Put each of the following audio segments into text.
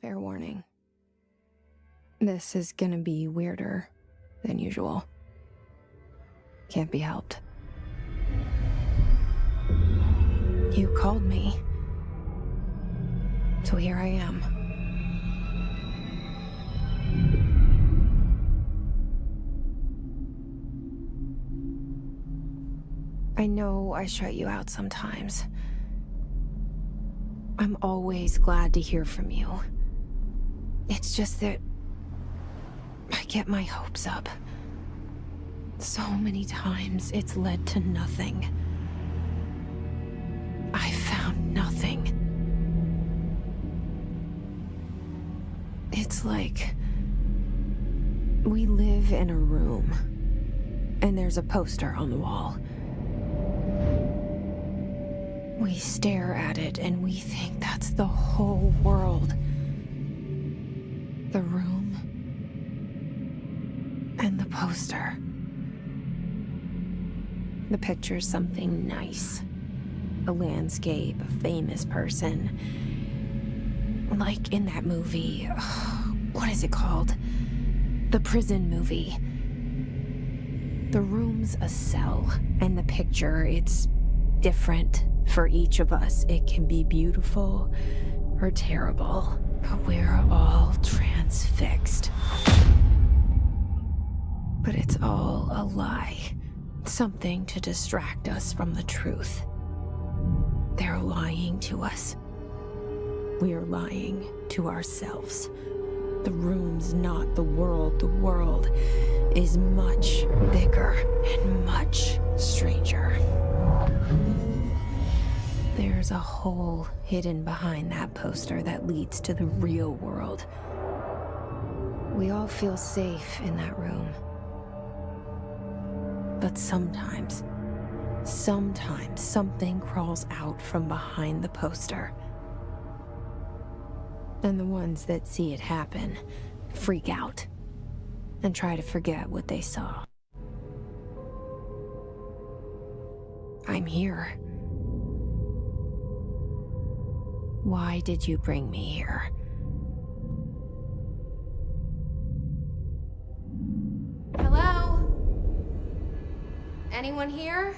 Fair warning. This is gonna be weirder than usual. Can't be helped. You called me. So here I am. I know I shut you out sometimes. I'm always glad to hear from you. It's just that I get my hopes up. So many times it's led to nothing. I found nothing. It's like we live in a room, and there's a poster on the wall. We stare at it and we think that's the whole world. The room and the poster. The picture's something nice. A landscape, a famous person. Like in that movie, what is it called? The prison movie. The room's a cell, and the picture, it's different for each of us. It can be beautiful or terrible, but we're all transfixed. But it's all a lie. Something to distract us from the truth. They're lying to us. We're lying to ourselves. The room's not the world. The world is much bigger and much stranger. There's a hole hidden behind that poster that leads to the real world. We all feel safe in that room. But sometimes something crawls out from behind the poster. And the ones that see it happen freak out and try to forget what they saw. I'm here. Why did you bring me here? Hello? Anyone here?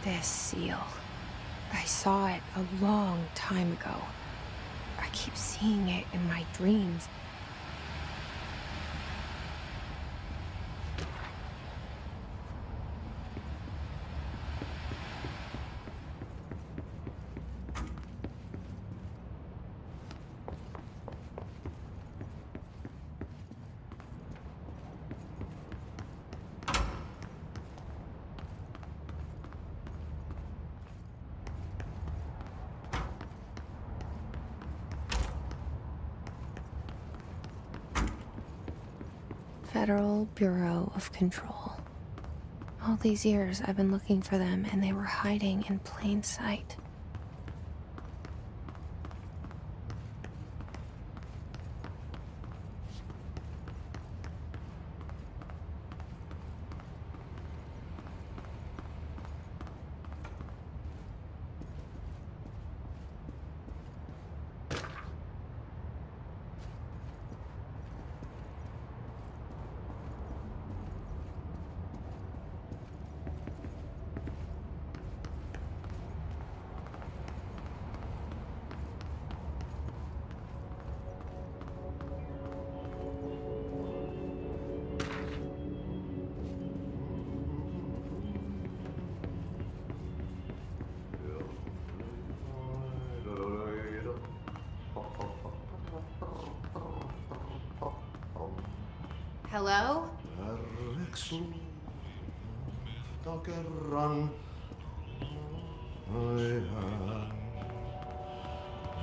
This seal. I saw it a long time ago. I keep seeing it in my dreams. Federal Bureau of Control. All these years I've been looking for them, and they were hiding in plain sight. Hello?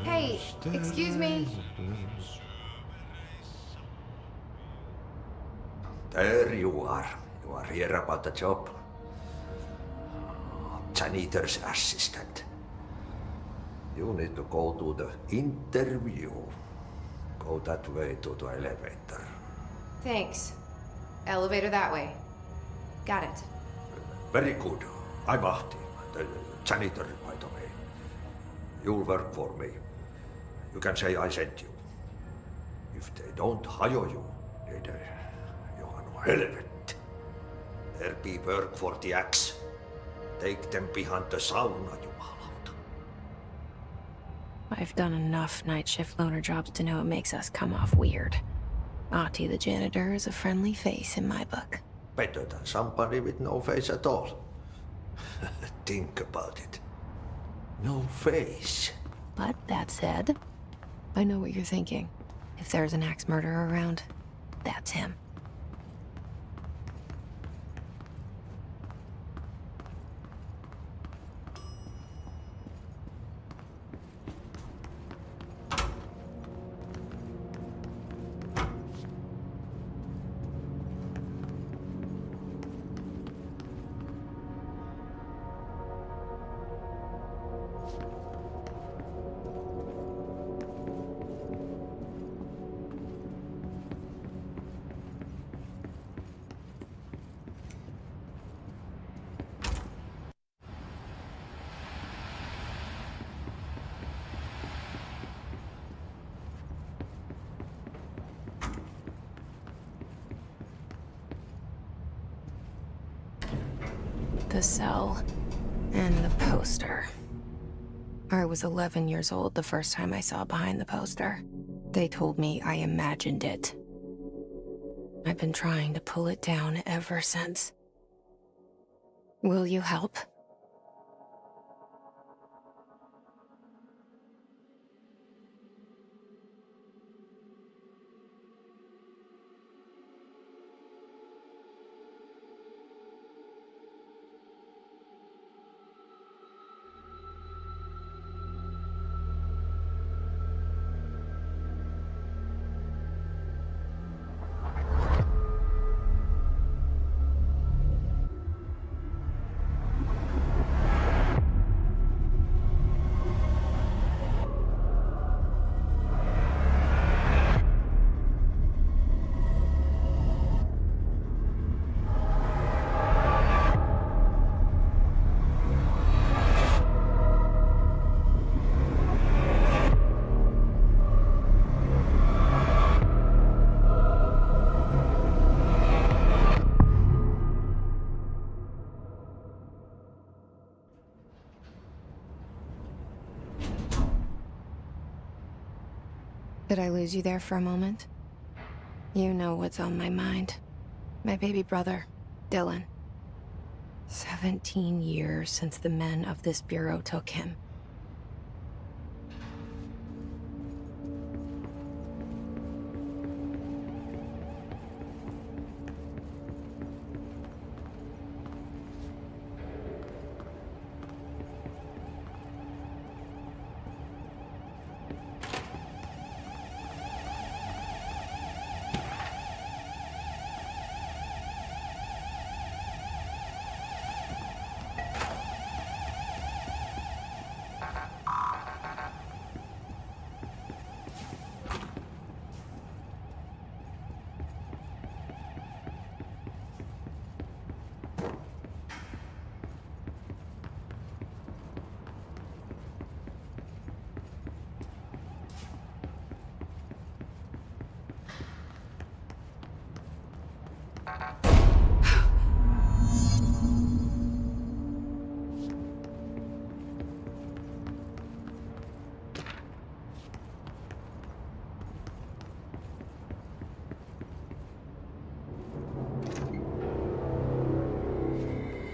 Hey, excuse me? There you are. You are here about the job. Janitor's assistant. You need to go to the interview. Go that way to the elevator. Thanks. Elevator that way. Got it. Very good. I'm Ahti, the janitor, by the way. You'll work for me. You can say I sent you. If they don't hire you, then you are no helvet. There be work for the axe. Take them behind the sauna, jumalauta. I've done enough night shift loner jobs to know it makes us come off weird. Ahti the janitor is a friendly face in my book. Better than somebody with no face at all. Think about it. No face. But that said, I know what you're thinking. If there's an axe murderer around, that's him. The cell and the poster. I was 11 years old the first time I saw behind the poster. They told me I imagined it. I've been trying to pull it down ever since. Will you help? Did I lose you there for a moment? You know what's on my mind. My baby brother, Dylan. 17 years since the men of this bureau took him.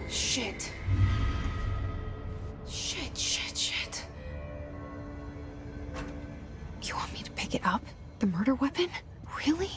Shit. Shit. You want me to pick it up? The murder weapon? Really?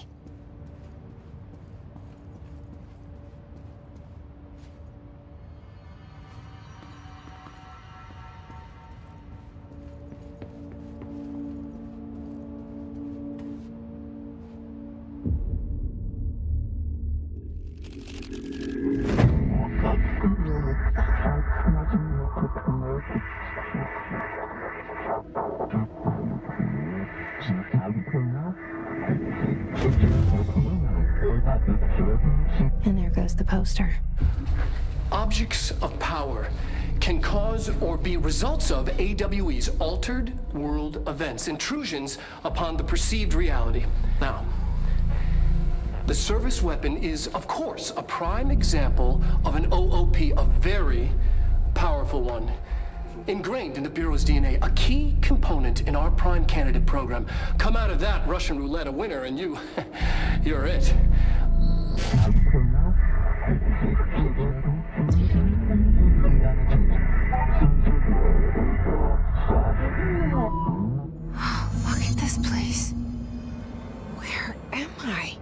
And there goes the poster. Objects of power can cause or be results of AWE's altered world events, intrusions upon the perceived reality. Now, the service weapon is, of course, a prime example of an OOP, a very powerful one, ingrained in the Bureau's DNA, a key component in our prime candidate program. Come out of that Russian roulette a winner, and you're it. Look at this place. Where am I?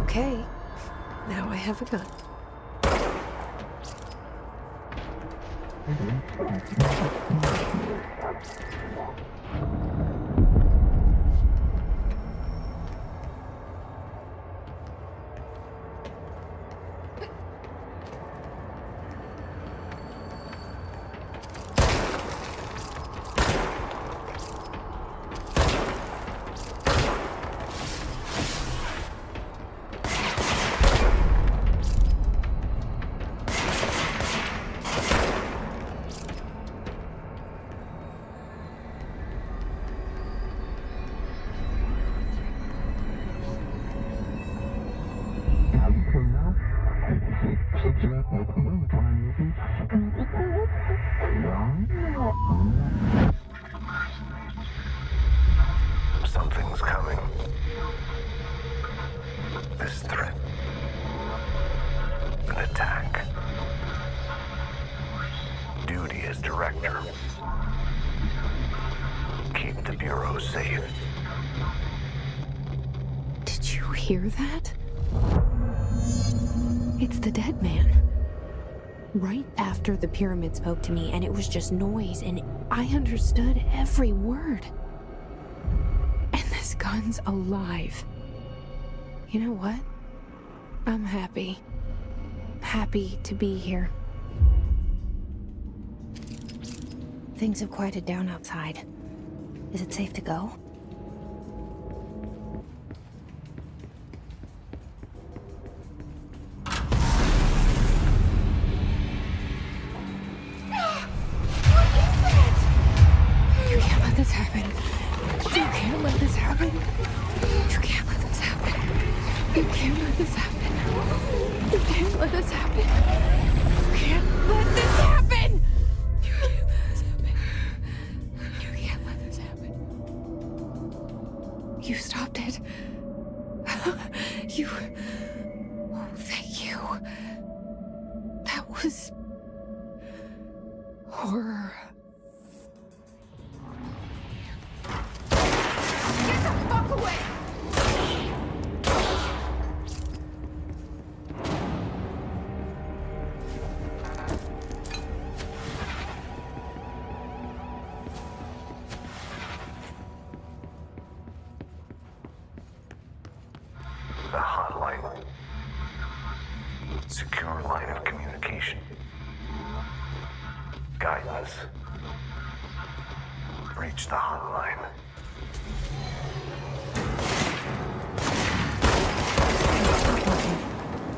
Okay, now I have a gun. Something's coming. This threat. An attack. Duty as director. Keep the Bureau safe. Did you hear that? It's the dead man. Right after the pyramid spoke to me, and it was just noise, and I understood every word. And this gun's alive. You know what? I'm happy. Happy to be here. Things have quieted down outside. Is it safe to go? This happen. You can't let this happen. You can't let this happen. You can't let this happen. You can't let this happen. You can't let this happen. You can't let this happen. You can't let this happen. You stopped it. You. Oh, thank you. That was horror. The hotline. Secure line of communication. Guidance. Reach the hotline.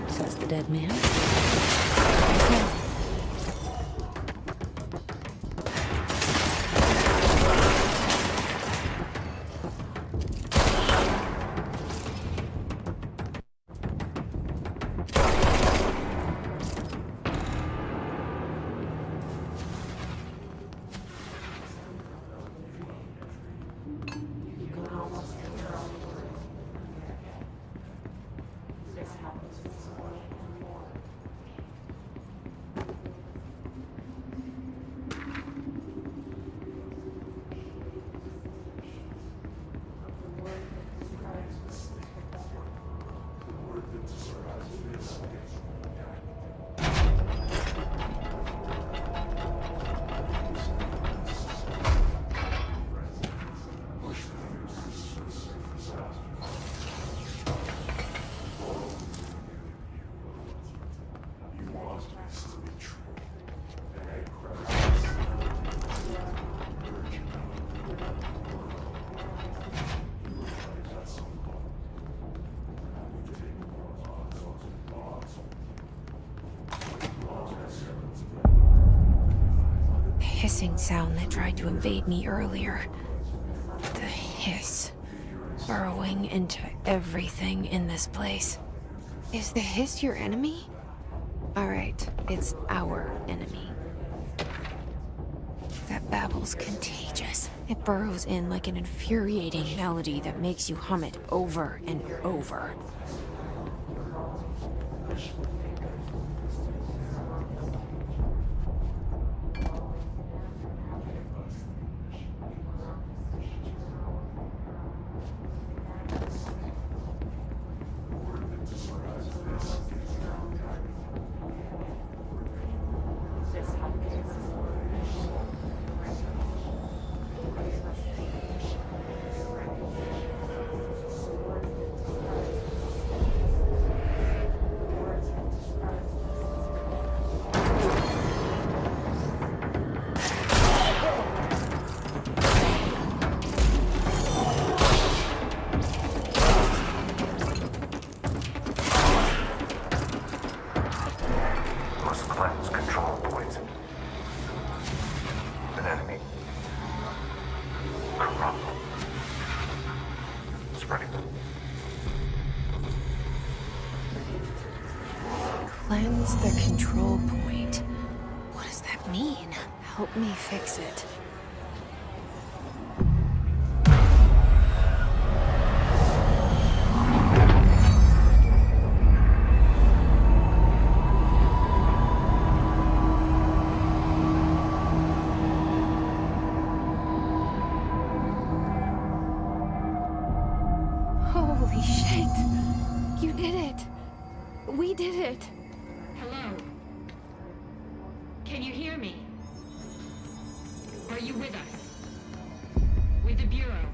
Says the dead man. Hissing sound that tried to invade me earlier. The hiss. Burrowing into everything in this place. Is the hiss your enemy? Alright, it's our enemy. That babble's contagious. It burrows in like an infuriating melody that makes you hum it over and over. Cleanse the control point. What does that mean? Help me fix it. Holy shit! You did it! We did it! Hello? Can you hear me? Are you with us? With the Bureau?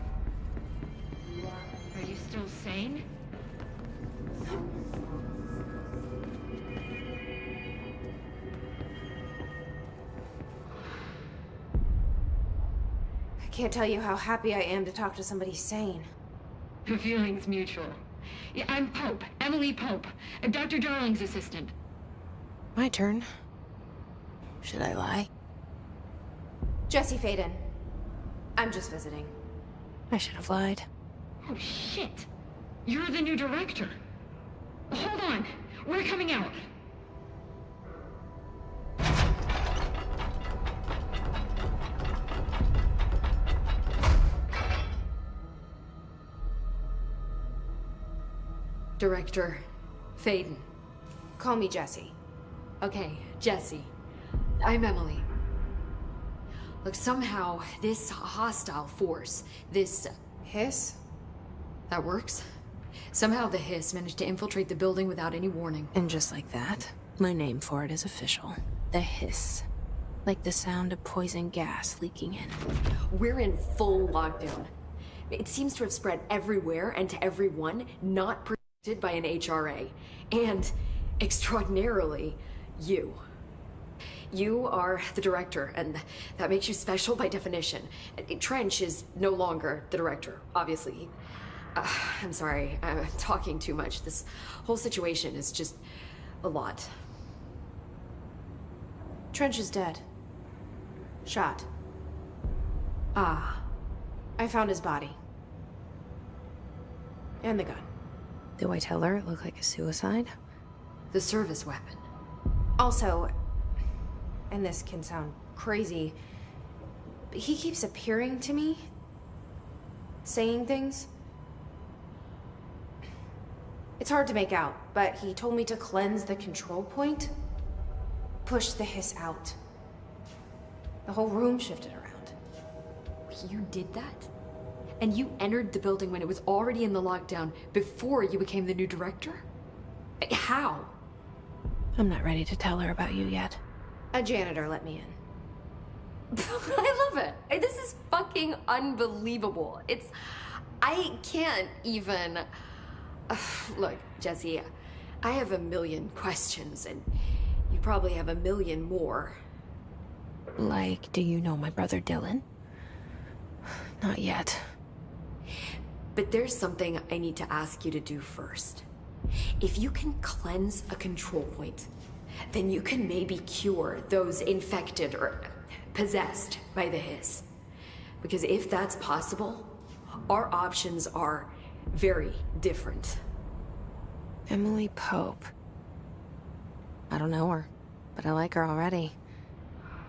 Are you still sane? I can't tell you how happy I am to talk to somebody sane. The feeling's mutual. Yeah, I'm Pope, Emily Pope, Dr. Darling's assistant. My turn. Should I lie? Jesse Faden. I'm just visiting. I should have lied. Oh, shit. You're the new director. Hold on. We're coming out. Director Faden. Call me Jesse. Okay, Jesse. I'm Emily. Look, somehow this hostile force, this... Hiss? that works? Somehow the hiss managed to infiltrate the building without any warning. And just like that, my name for it is official. The hiss. Like the sound of poison gas leaking in. We're in full lockdown. It seems to have spread everywhere and to everyone, not did by an HRA, and extraordinarily, you. You are the director, and that makes you special by definition. Trench is no longer the director, obviously. I'm sorry, I'm talking too much. This whole situation is just a lot. Trench is dead. Shot. Ah. I found his body. And the gun. Do I tell her it looked like a suicide? The service weapon. Also, and this can sound crazy, but he keeps appearing to me, saying things. It's hard to make out, but he told me to cleanse the control point, push the hiss out. The whole room shifted around. You did that? And you entered the building when it was already in the lockdown before you became the new director? How? I'm not ready to tell her about you yet. A janitor let me in. I love it. This is fucking unbelievable. I can't even... Look, Jesse, I have a million questions, and you probably have a million more. Like, do you know my brother Dylan? Not yet. But there's something I need to ask you to do first. If you can cleanse a control point, then you can maybe cure those infected or possessed by the hiss. Because if that's possible, our options are very different. Emily Pope. I don't know her, but I like her already.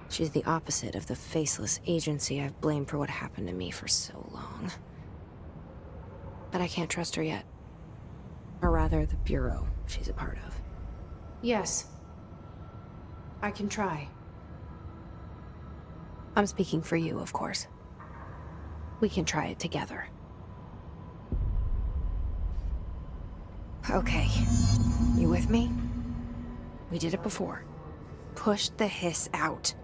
She's the opposite of the faceless agency I've blamed for what happened to me for so long. But I can't trust her yet. Or rather, the bureau she's a part of. Yes. I can try. I'm speaking for you, of course. We can try it together. Okay. You with me? We did it before. Push the hiss out.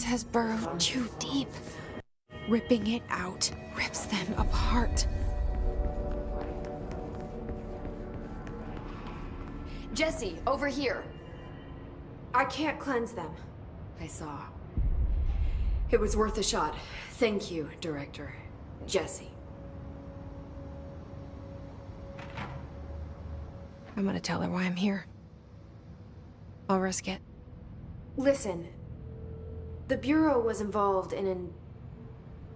Has burrowed too deep. Ripping it out rips them apart. Jesse, over here. I can't cleanse them. I saw. It was worth a shot. Thank you, Director. Jesse. I'm gonna tell her why I'm here. I'll risk it. Listen. The Bureau was involved in an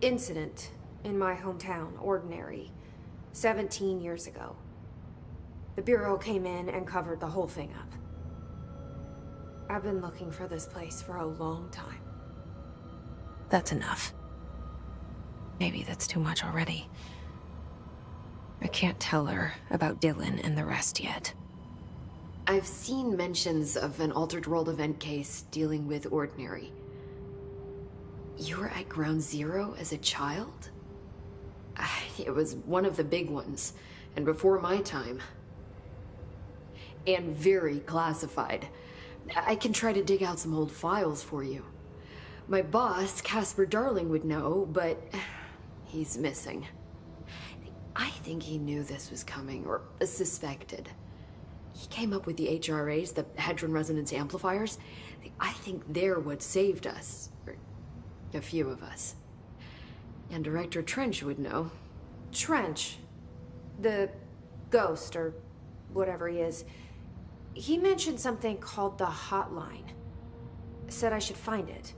incident in my hometown, Ordinary, 17 years ago. The Bureau came in and covered the whole thing up. I've been looking for this place for a long time. That's enough. Maybe that's too much already. I can't tell her about Dylan and the rest yet. I've seen mentions of an Altered World event case dealing with Ordinary. You were at Ground Zero as a child? It was one of the big ones, and before my time. And very classified. I can try to dig out some old files for you. My boss, Casper Darling, would know, but he's missing. I think he knew this was coming, or suspected. He came up with the HRAs, the Hadron Resonance Amplifiers. I think they're what saved us. Or a few of us. And Director Trench would know. Trench? The ghost, or whatever he is. He mentioned something called the Hotline. Said I should find it.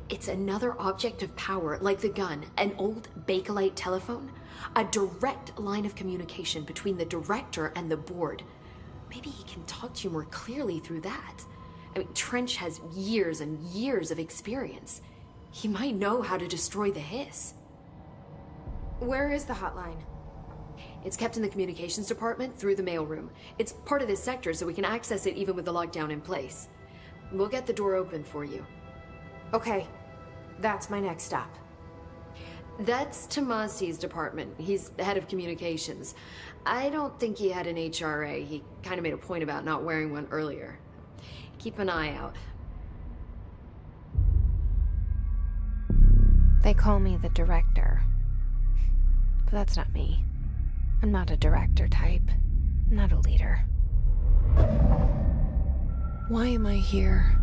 It's another object of power, like the gun, an old Bakelite telephone. A direct line of communication between the director and the board. Maybe he can talk to you more clearly through that. I mean, Trench has years and years of experience. He might know how to destroy the hiss. Where is the hotline? It's kept in the communications department through the mailroom. It's part of this sector, so we can access it even with the lockdown in place. We'll get the door open for you. Okay, that's my next stop. That's Tomasi's department. He's the head of communications. I don't think he had an HRA. He kind of made a point about not wearing one earlier. Keep an eye out. They call me the director. But that's not me. I'm not a director type. I'm not a leader. Why am I here?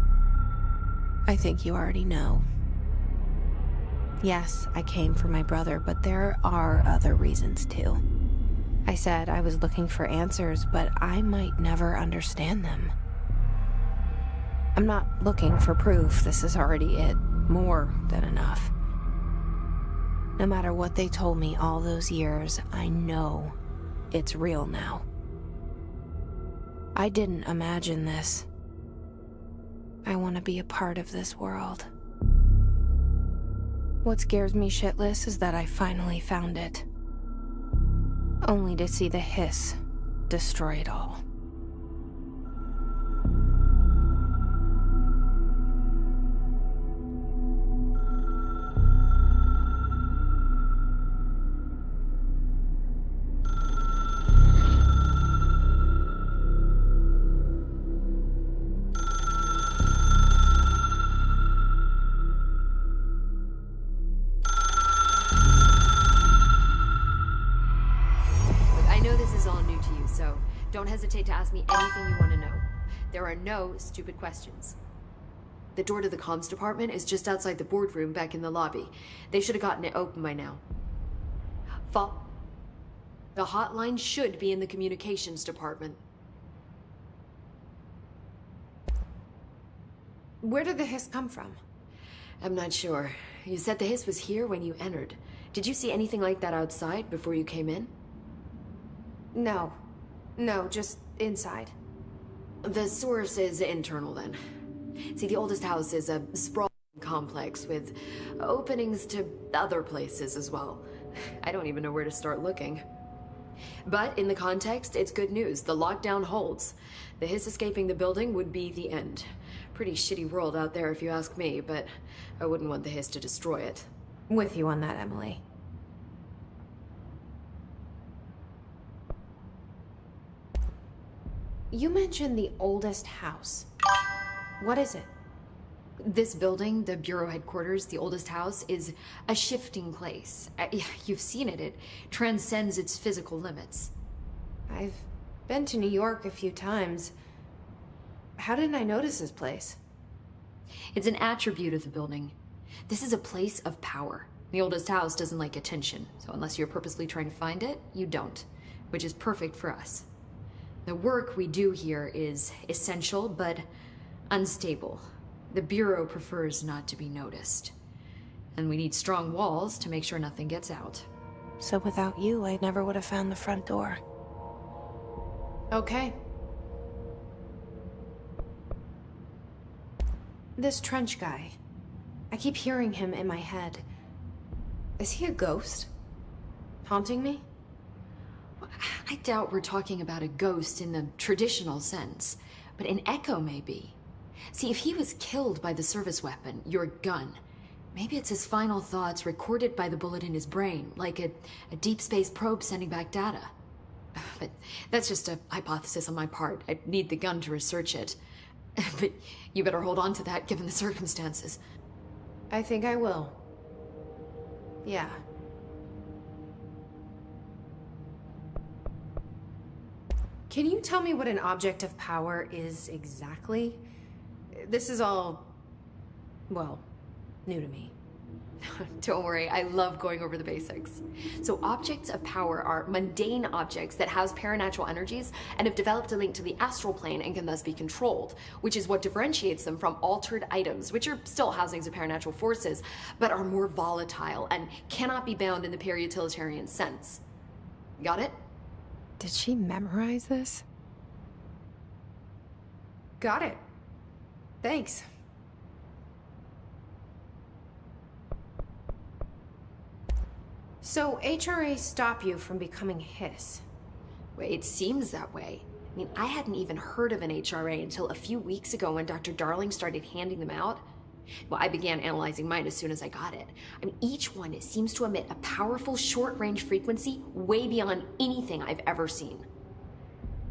I think you already know. Yes, I came for my brother, but there are other reasons too. I said I was looking for answers, but I might never understand them. I'm not looking for proof. This is already it. More than enough. No matter what they told me all those years, I know it's real now. I didn't imagine this. I want to be a part of this world. What scares me shitless is that I finally found it. Only to see the hiss destroy it all. Don't hesitate to ask me anything you want to know. There are no stupid questions. The door to the comms department is just outside the boardroom back in the lobby. They should have gotten it open by now. The hotline should be in the communications department. Where did the hiss come from? I'm not sure. You said the hiss was here when you entered. Did you see anything like that outside before you came in? No. No, just inside. The source is internal, then. See, the oldest house is a sprawling complex with openings to other places as well. I don't even know where to start looking. But in the context, it's good news. The lockdown holds. The hiss escaping the building would be the end. Pretty shitty world out there if you ask me, but I wouldn't want the hiss to destroy it. With you on that, Emily. You mentioned the oldest house. What is it? This building, the Bureau headquarters, the oldest house, is a shifting place. You've seen it. It transcends its physical limits. I've been to New York a few times. How didn't I notice this place? It's an attribute of the building. This is a place of power. The oldest house doesn't like attention, so unless you're purposely trying to find it, you don't, which is perfect for us. The work we do here is essential, but unstable. The Bureau prefers not to be noticed. And we need strong walls to make sure nothing gets out. So without you, I never would have found the front door. Okay. This trench guy. I keep hearing him in my head. Is he a ghost? Haunting me? I doubt we're talking about a ghost in the traditional sense, but an echo maybe. See, if he was killed by the service weapon, your gun, maybe it's his final thoughts recorded by the bullet in his brain, like a deep space probe sending back data. But that's just a hypothesis on my part. I need the gun to research it. But you better hold on to that given the circumstances. I think I will. Yeah. Can you tell me what an object of power is exactly? This is all, well, new to me. Don't worry, I love going over the basics. So objects of power are mundane objects that house paranatural energies and have developed a link to the astral plane and can thus be controlled, which is what differentiates them from altered items, which are still housings of paranatural forces, but are more volatile and cannot be bound in the peri-utilitarian sense. Got it? Did she memorize this? Got it. Thanks. So HRA stop you from becoming Hiss? Well, it seems that way. I mean, I hadn't even heard of an HRA until a few weeks ago when Dr. Darling started handing them out. Well, I began analyzing mine as soon as I got it. I mean, each one seems to emit a powerful short-range frequency way beyond anything I've ever seen.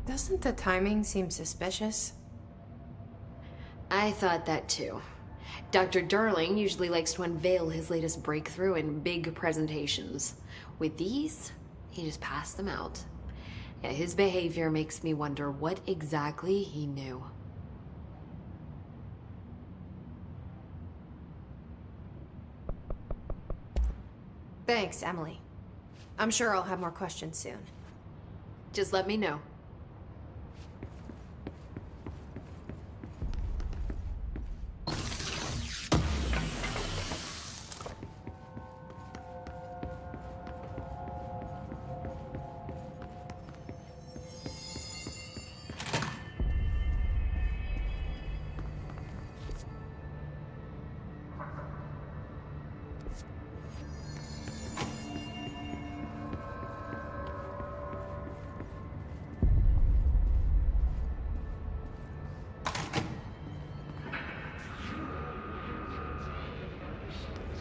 Doesn't the timing seem suspicious? I thought that too. Dr. Darling usually likes to unveil his latest breakthrough in big presentations. With these, he just passed them out. Yeah, his behavior makes me wonder what exactly he knew. Thanks, Emily. I'm sure I'll have more questions soon. Just let me know.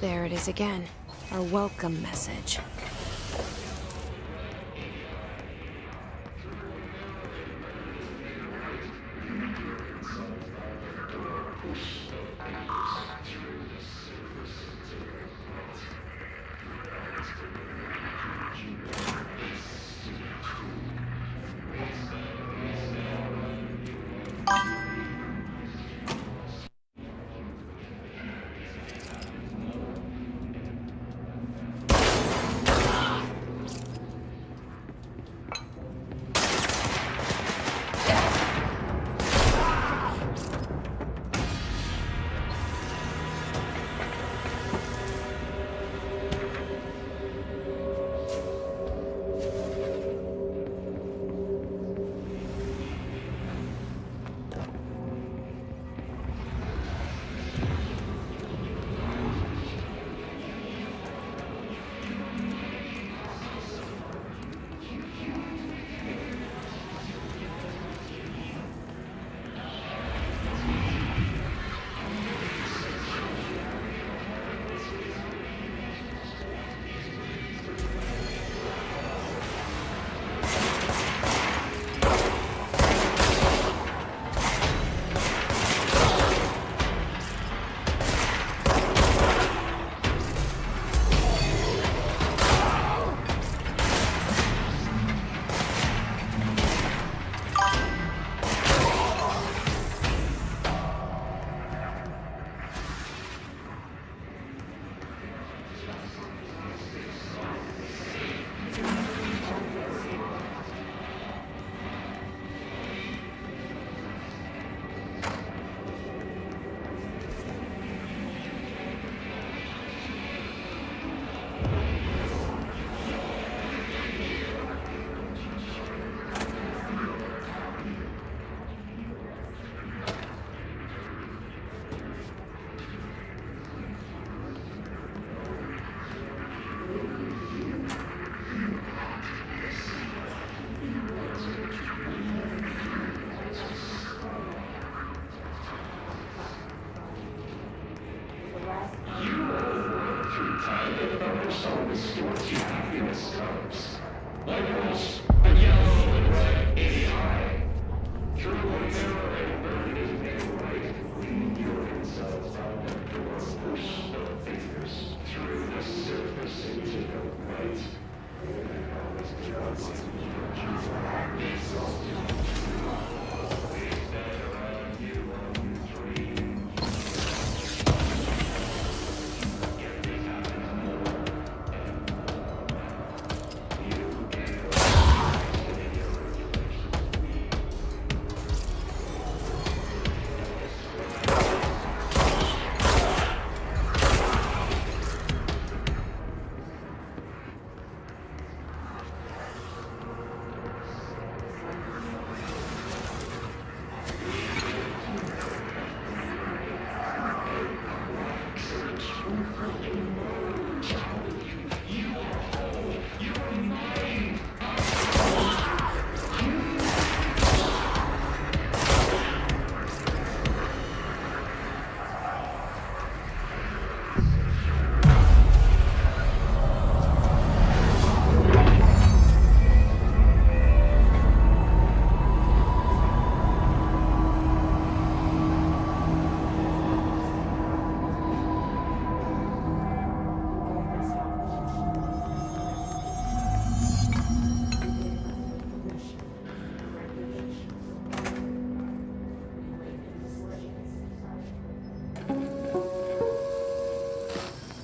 There it is again. Our welcome message.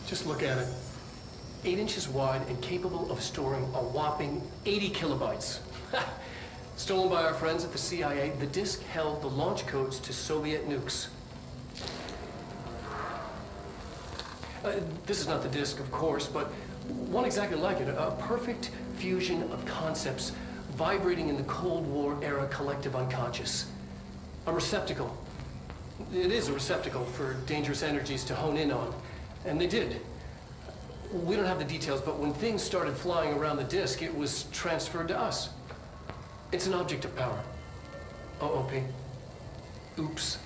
Just look at it. 8 inches wide and capable of storing a whopping 80 kilobytes. Stolen by our friends at the CIA, the disk held the launch codes to Soviet nukes. This is not the disk, of course, but one exactly like it. A perfect fusion of concepts vibrating in the Cold War era collective unconscious. A receptacle. It is a receptacle for dangerous energies to hone in on. And they did. We don't have the details, but when things started flying around the disk, it was transferred to us. It's an object of power. OOP. Oops.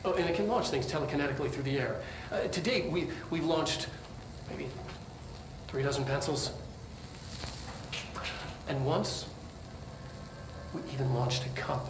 Oh, and it can launch things telekinetically through the air. To date, we've launched maybe 3 dozen pencils. And once, we even launched a cup.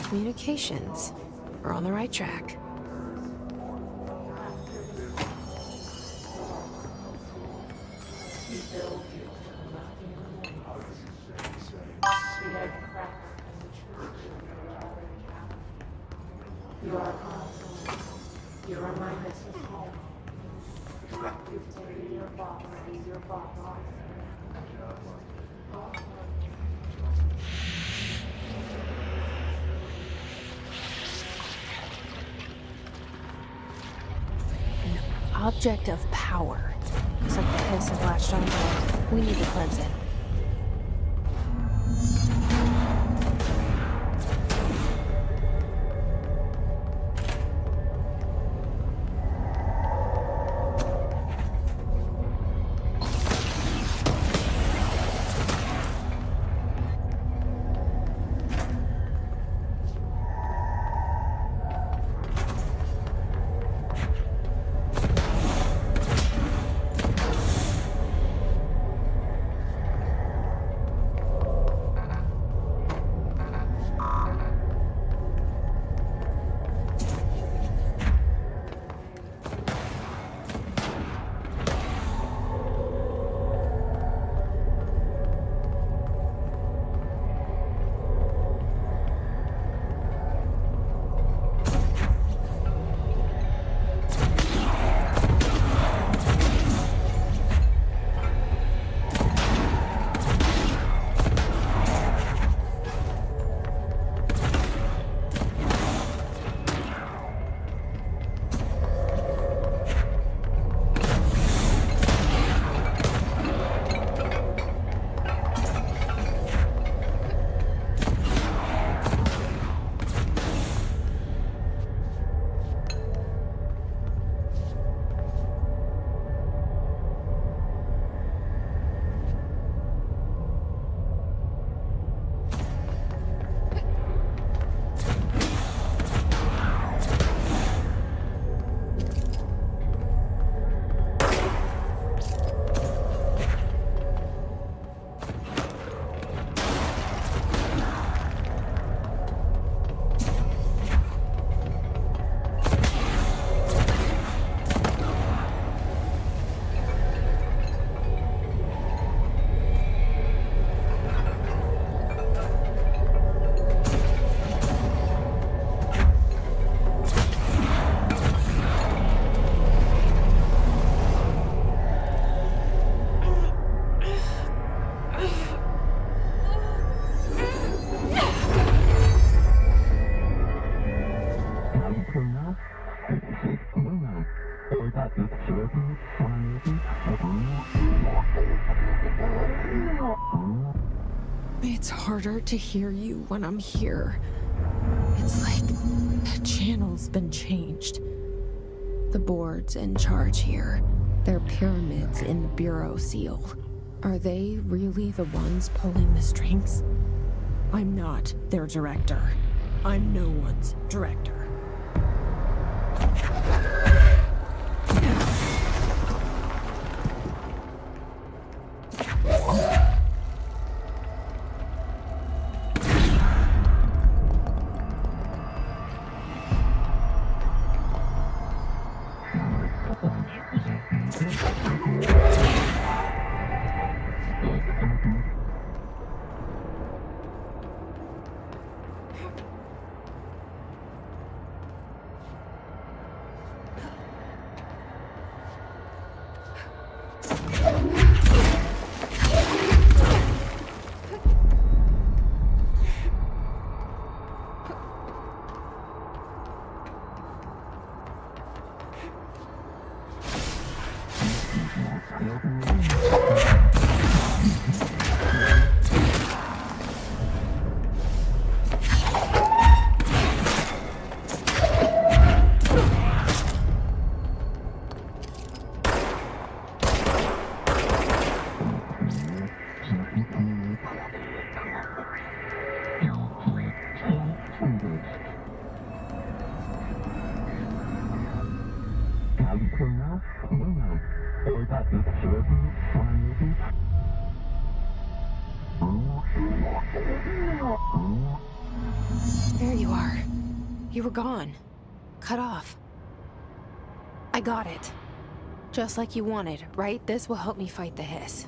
Communications. We're on the right track. Object of power. Looks like the hiss have latched onto it. We need to cleanse it. It's harder to hear you when I'm here. It's like the channel's been changed. The board's in charge here. They're pyramids in the bureau seal. Are they really the ones pulling the strings? I'm not their director. I'm no one's director. There you are. You were gone. Cut off. I got it. Just like you wanted, right? This will help me fight the hiss.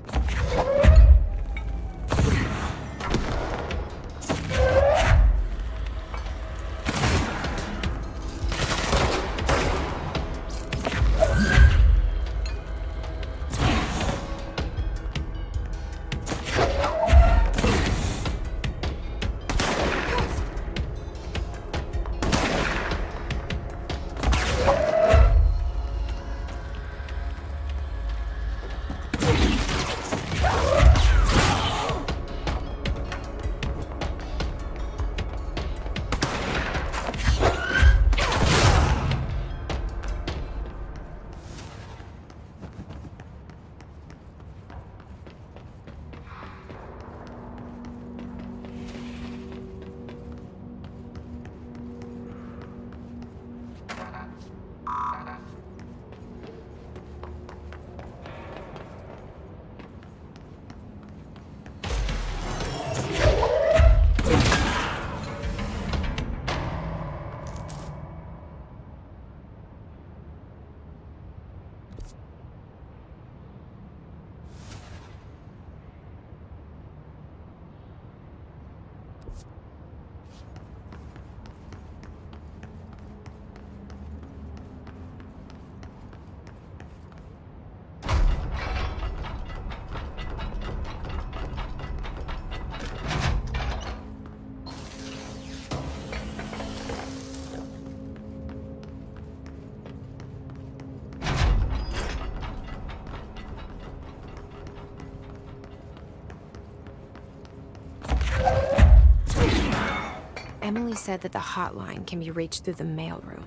Emily said that the hotline can be reached through the mailroom.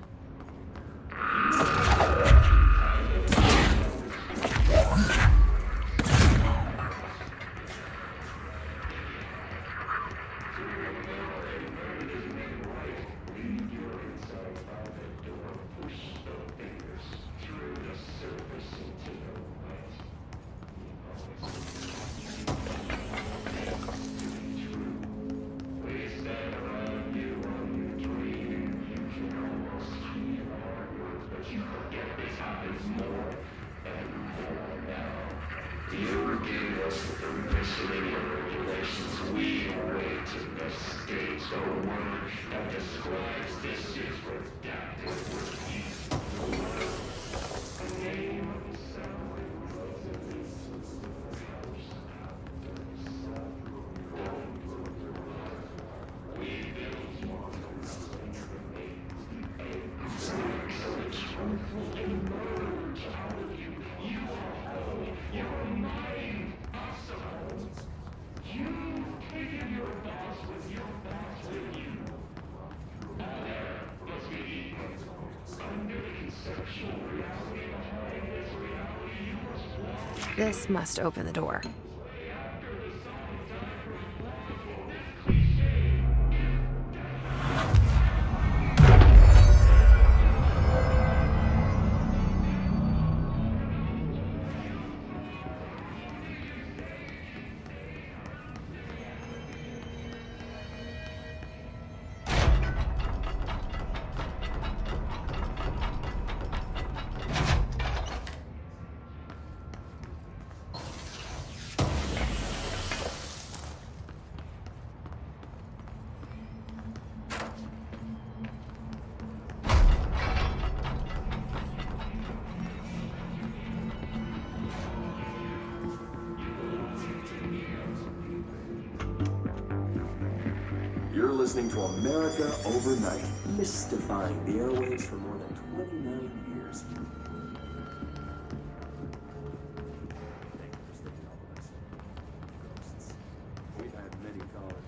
This must open the door. You're listening to America Overnight, mystifying the airwaves for more than 29 years. We've had many callers.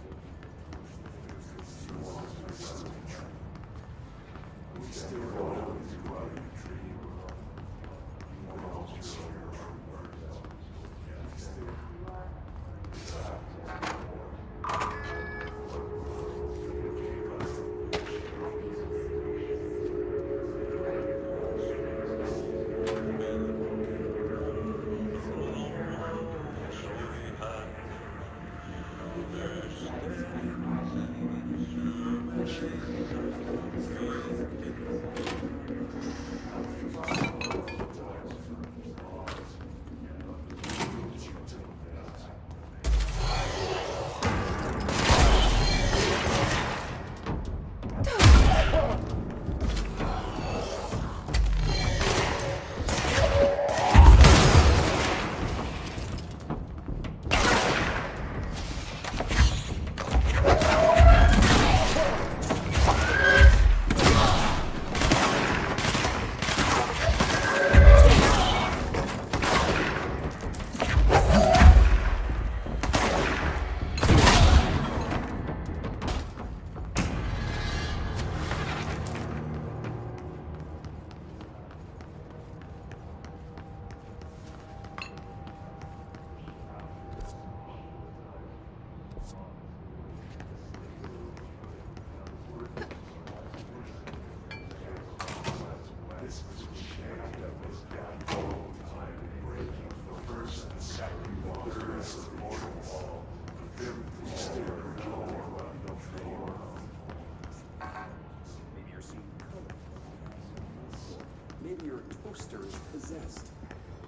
Maybe your toaster is possessed.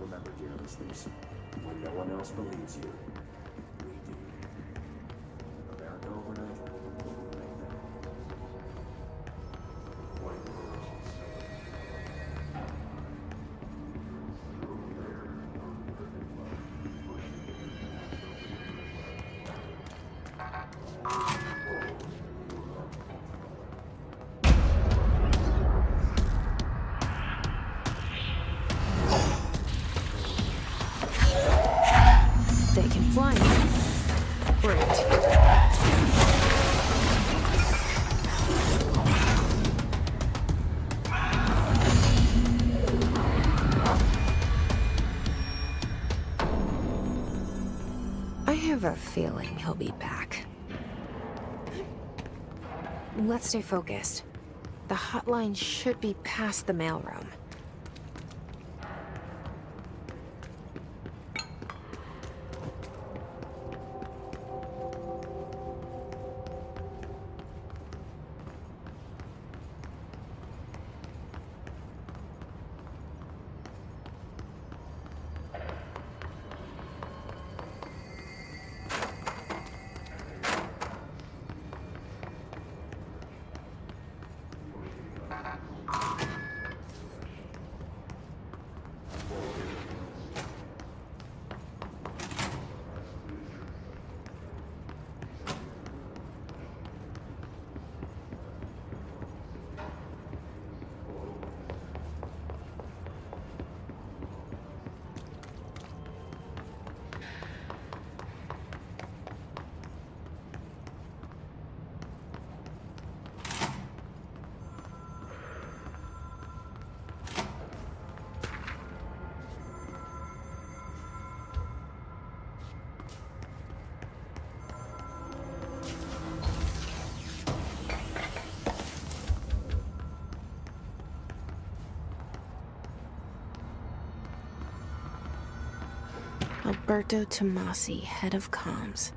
Remember, dear listeners, when no one else believes you, we do. America Overnight. They can fly now. Great. I have a feeling he'll be back. Let's stay focused. The hotline should be past the mailroom. Alberto Tomasi, head of comms.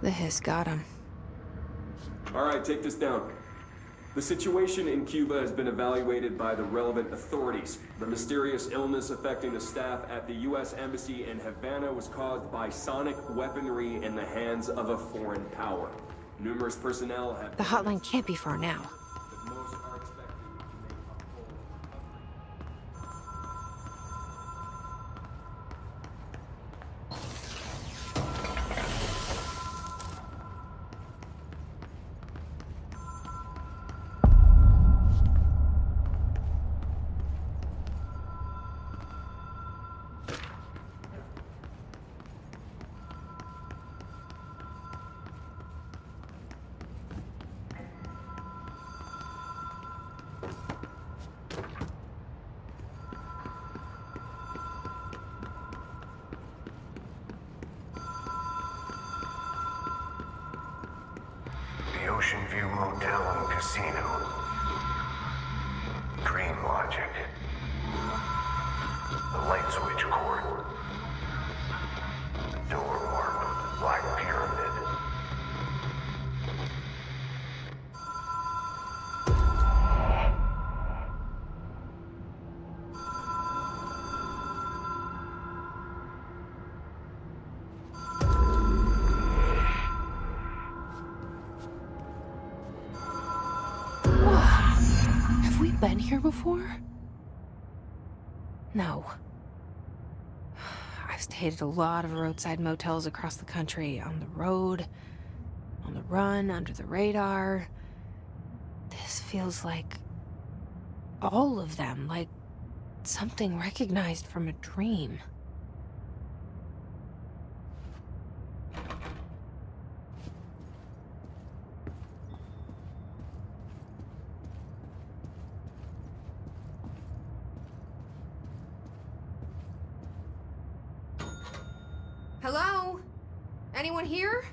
The hiss got him. All right, take this down. The situation in Cuba has been evaluated by the relevant authorities. The mysterious illness affecting the staff at the U.S. Embassy in Havana was caused by sonic weaponry in the hands of a foreign power. Numerous personnel have... The hotline can't be far now. but most are expected to make a full recovery. The Ocean View Motel and Casino. Dream logic. The light switch cord. The door marked with the Black Pyramid. Have we been here before? No. I've stayed at a lot of roadside motels across the country, on the road, on the run, under the radar. This feels like all of them, like something recognized from a dream. Hello? Anyone here?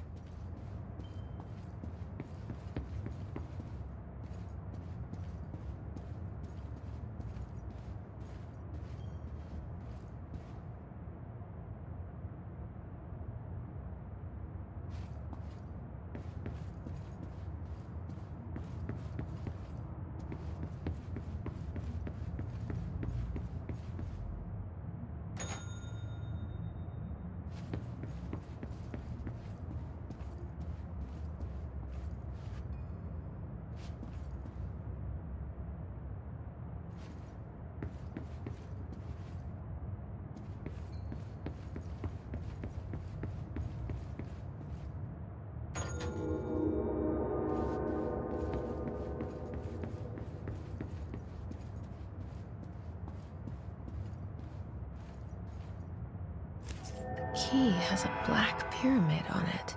Key has a black pyramid on it.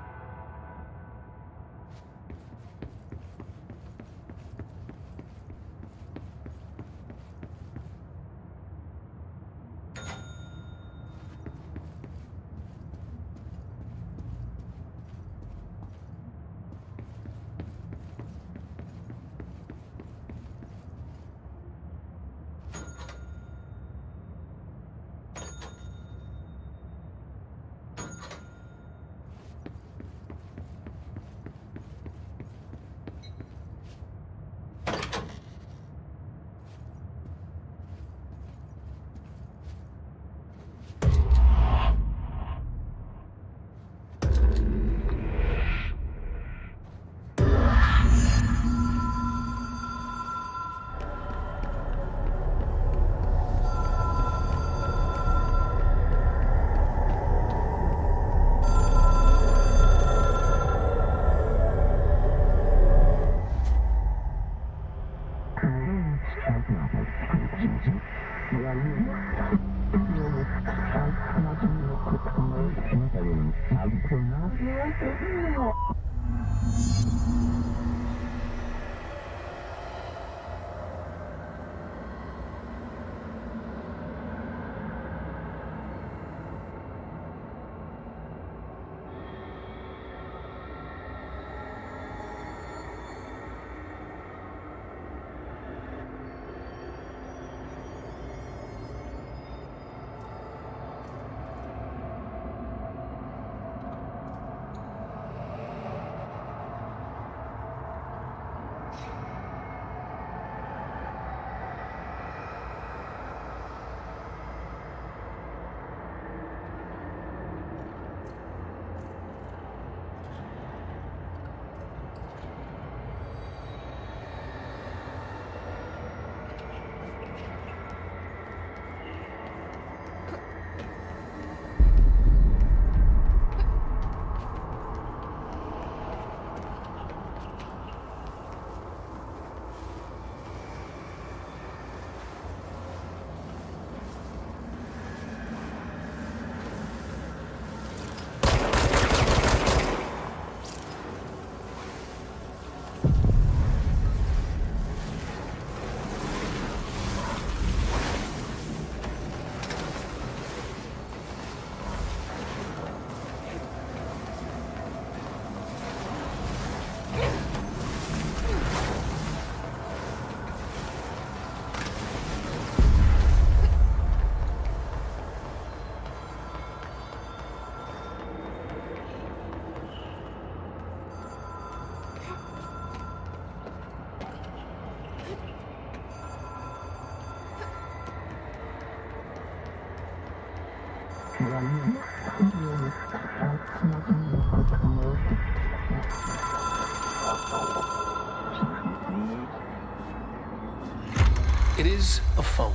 It is a phone.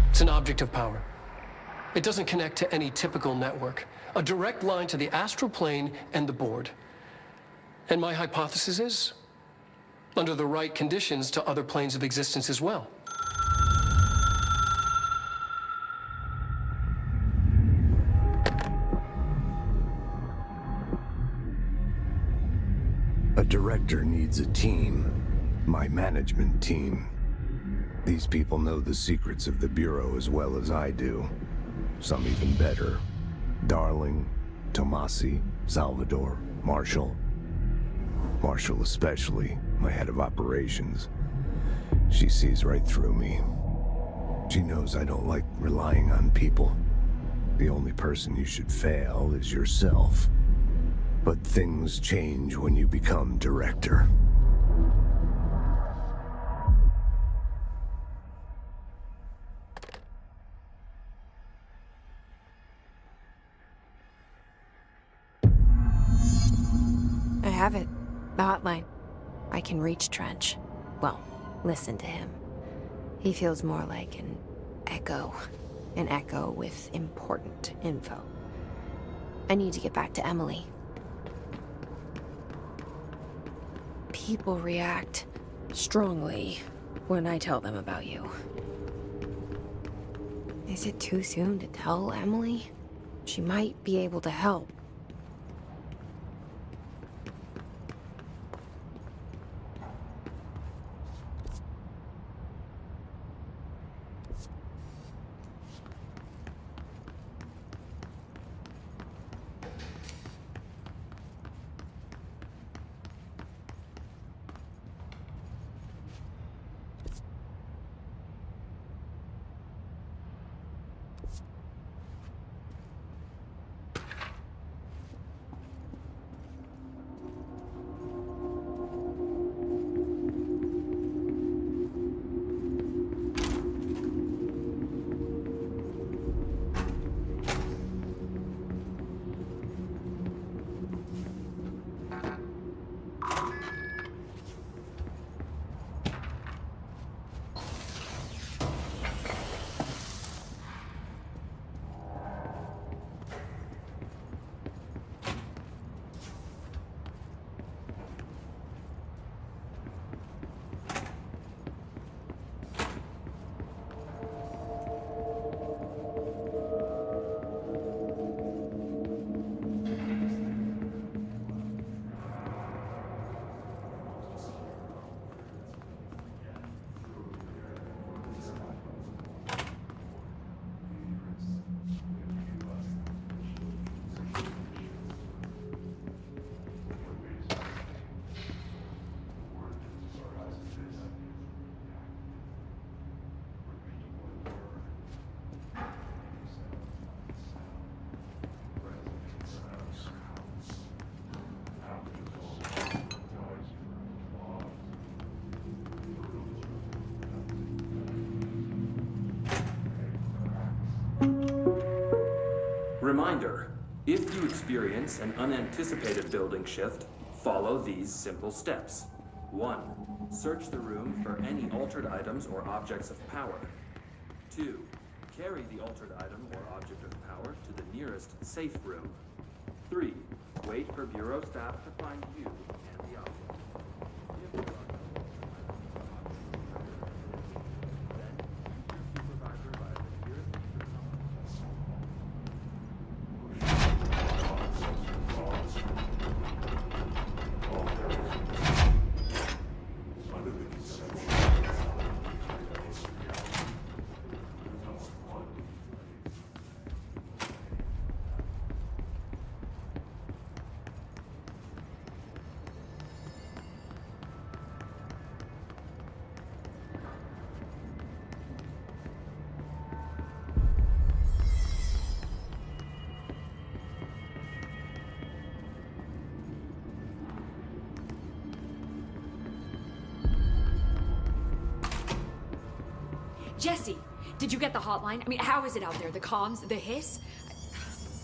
It's an object of power. It doesn't connect to any typical network. A direct line to the astral plane and the board. And my hypothesis is, under the right conditions, to other planes of existence as well. A director needs a team. My management team. These people know the secrets of the Bureau as well as I do. Some even better. Darling, Tomasi, Salvador, Marshall. Marshall especially, my head of operations. She sees right through me. She knows I don't like relying on people. The only person you should fail is yourself. But things change when you become director. I have it. The hotline. I can reach Trench. Well, listen to him. He feels more like an echo. An echo with important info. I need to get back to Emily. People react strongly when I tell them about you. Is it too soon to tell Emily? She might be able to help. Reminder, if you experience an unanticipated building shift, follow these simple steps. 1. Search the room for any altered items or objects of power. 2. Carry the altered item or object of power to the nearest safe room. 3. Wait for Bureau staff to find you and the object. If you are Jesse, Did you get the hotline? I mean, how is it out there? The comms? The hiss?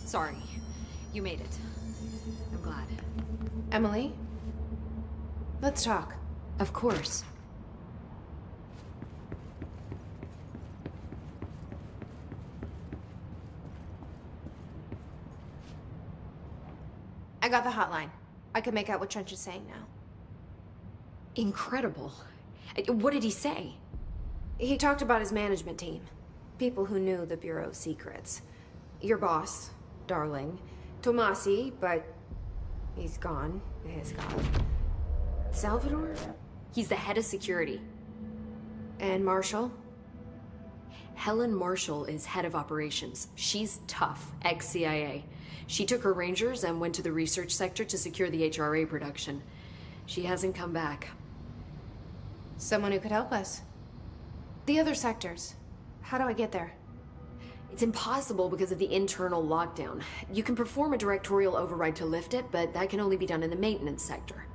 Sorry. You made it. I'm glad. Emily? Let's talk. Of course. I got the hotline. I can make out what Trench is saying now. Incredible. What did he say? He talked about his management team. People who knew the Bureau's secrets. Your boss, Darling. Tomasi, but he's gone. His God. Salvador? He's the head of security. And Marshall? Helen Marshall is head of operations. She's tough, ex-CIA. She took her Rangers and went to the research sector to secure the HRA production. She hasn't come back. Someone who could help us. The other sectors. How do I get there? It's impossible because of the internal lockdown. You can perform a directorial override to lift it, but that can only be done in the maintenance sector.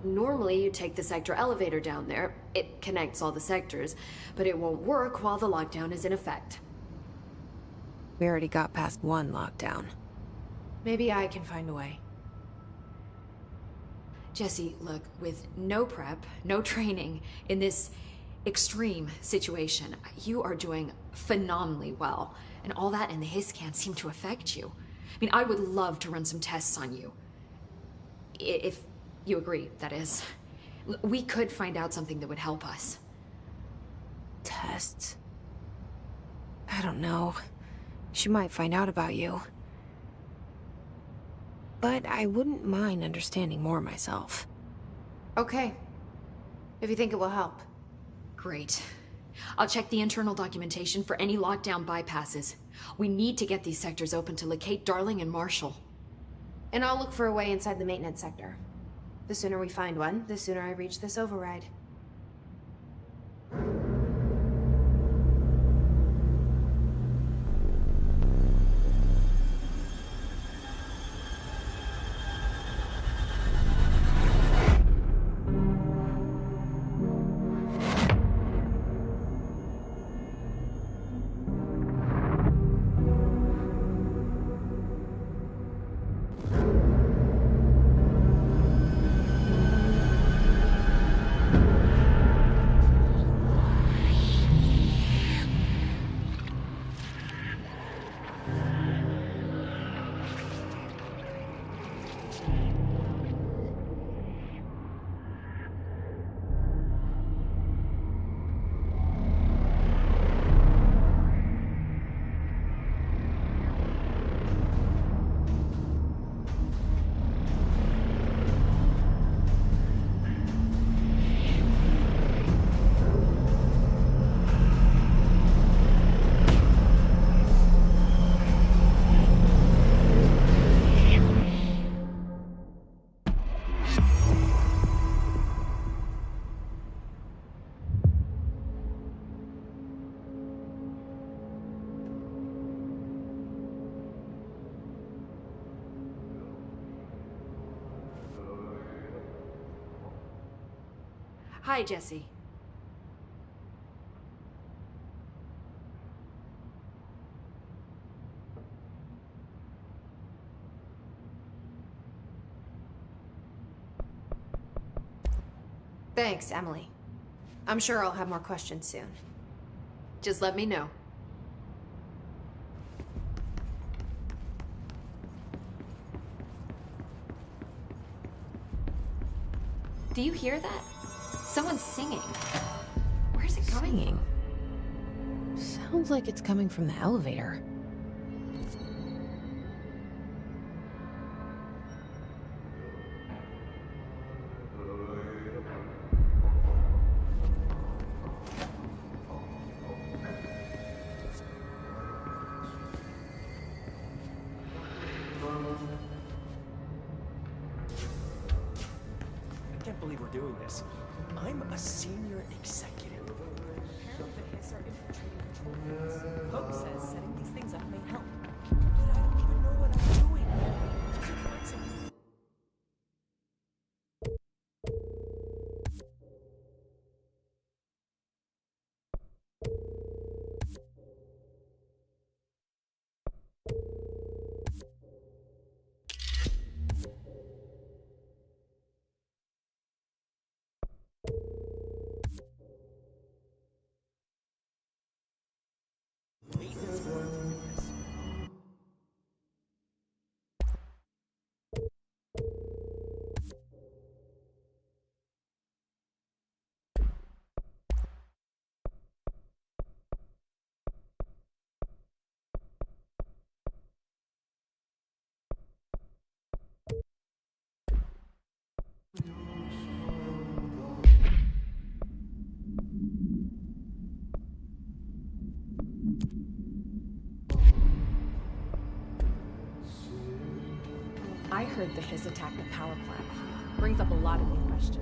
Normally, you take the sector elevator down there. It connects all the sectors, but it won't work while the lockdown is in effect. We already got past one lockdown. Maybe I can find a way. Jesse, look, with no prep, no training, in this extreme situation, you are doing phenomenally well. And all that and the hiss can't seem to affect you. I mean, I would love to run some tests on you. If you agree, that is. We could find out something that would help us. Tests? I don't know. She might find out about you. But I wouldn't mind understanding more myself. Okay. If you think it will help. Great. I'll check the internal documentation for any lockdown bypasses. We need to get these sectors open to locate Darling and Marshall. And I'll look for a way inside the maintenance sector. The sooner we find one, the sooner I reach this override. Hi, Jesse. Thanks, Emily. I'm sure I'll have more questions soon. Just let me know. Do you hear that? Someone's singing. Where's it coming? Singing? Sounds like it's coming from the elevator. I can't believe we're doing this. I'm a senior executive. Pope says setting these things up may help. But I don't even know what I'm doing. This is crazy. heard the Hiss attacked the power plant. Brings up a lot of new questions.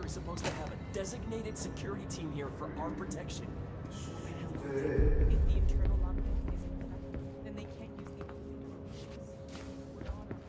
Is supposed to have a designated security team here for our protection. If the internal lockdown isn't effective, then they can't use the elevator. We're on our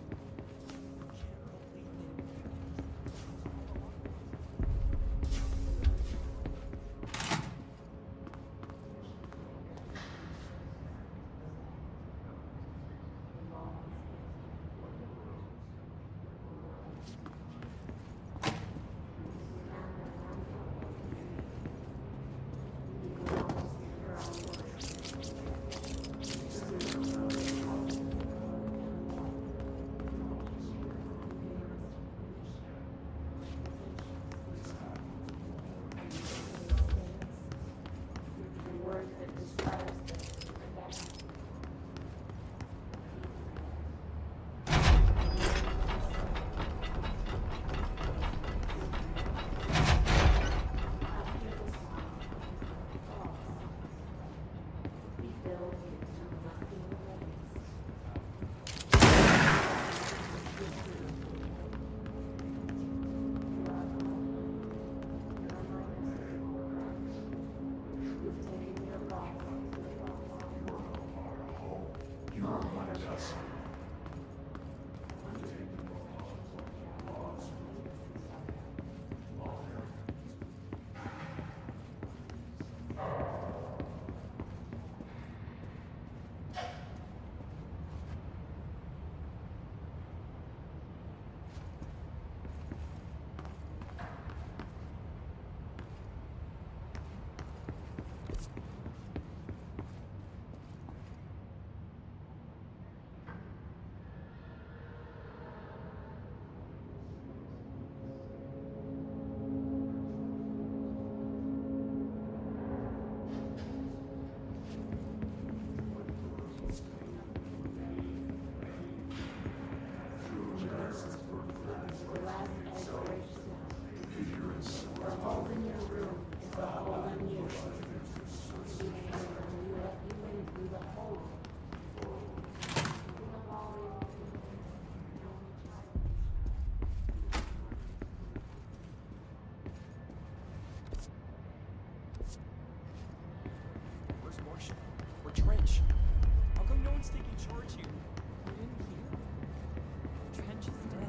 Trench. How come no one's taking charge here? We're in here. Trench is dead.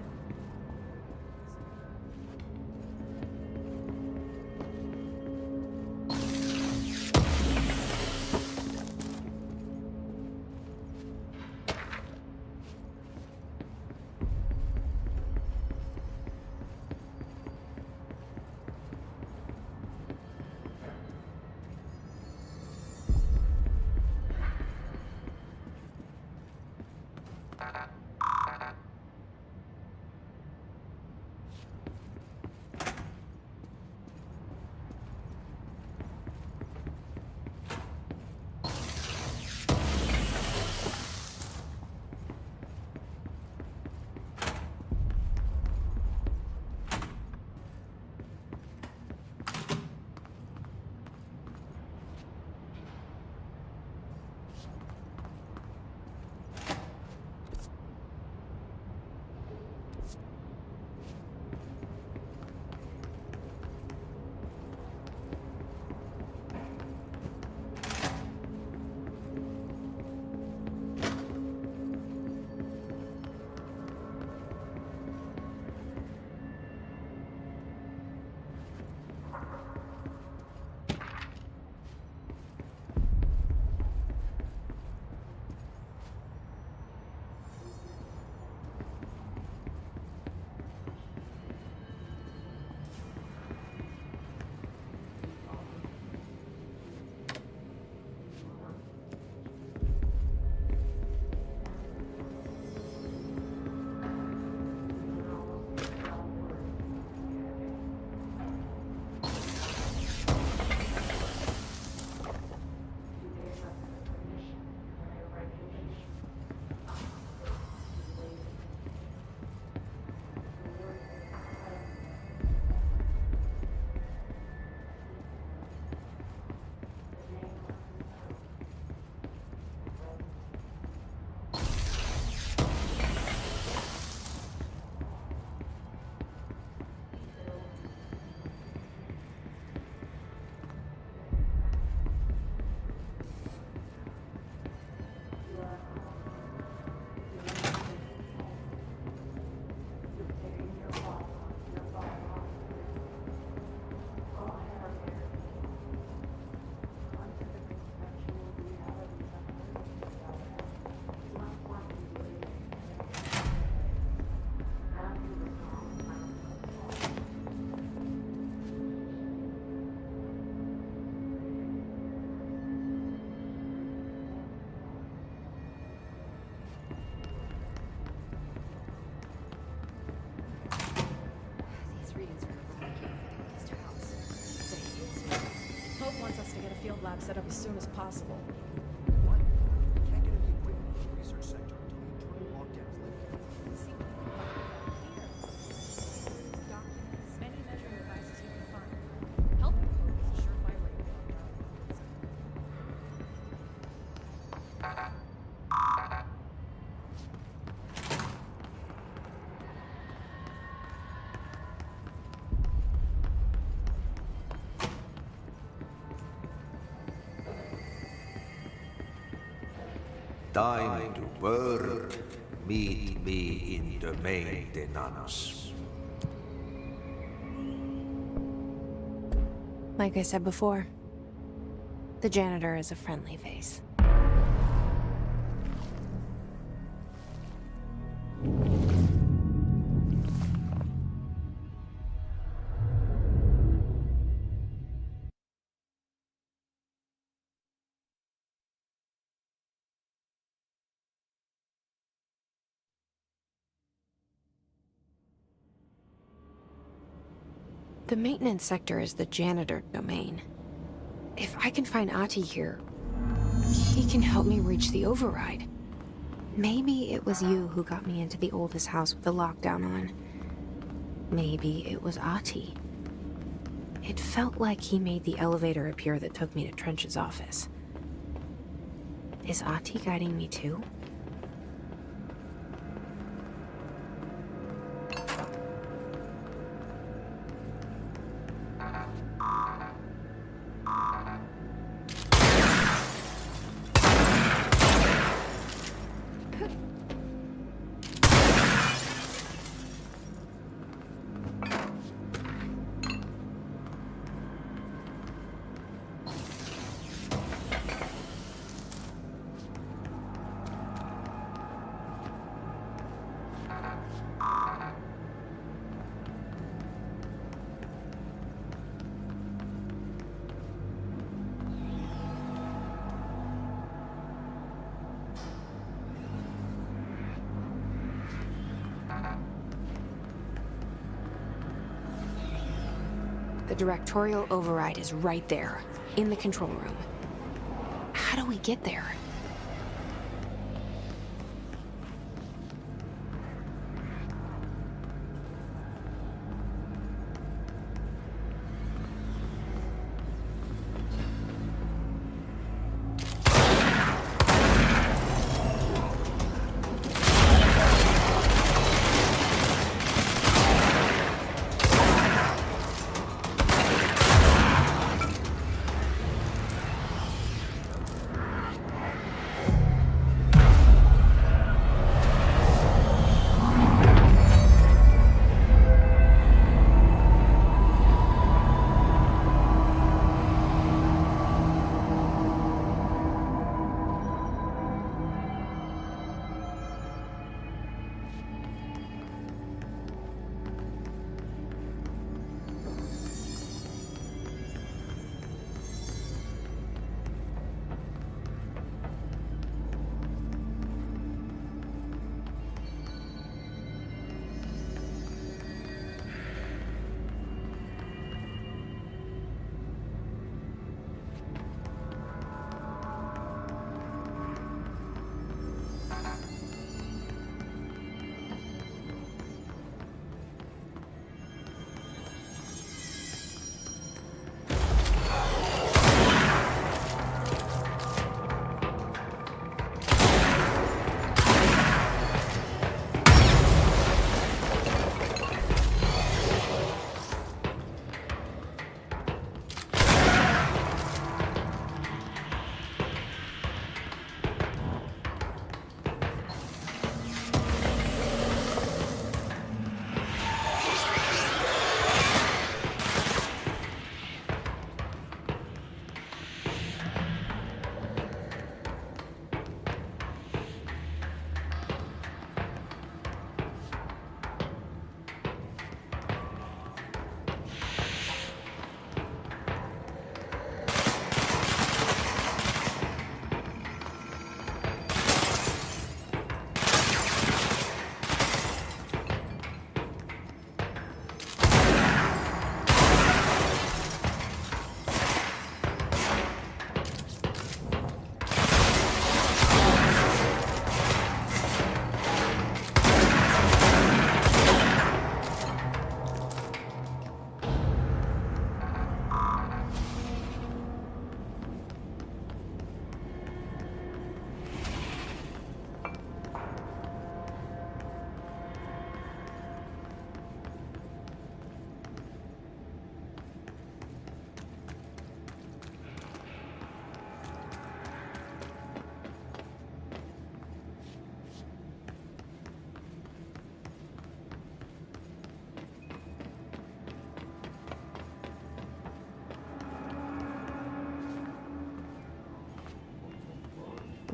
lab set up as soon as possible. What? We can't get any equipment from the research sector until the internal lockdown is lifted. Let's see what we can find out here. Documents, any measuring devices you can find. Help is a surefire way to find out. Time to work. Meet me in the maintenance. Like I said before, the janitor is a friendly face. The maintenance sector is the janitor domain. If I can find Ahti here, he can help me reach the override. Maybe it was you who got me into the oldest house with the lockdown on. Maybe it was Ahti. It felt like he made the elevator appear that took me to Trench's office. Is Ahti guiding me too? The directorial override is right there, in the control room. How do we get there?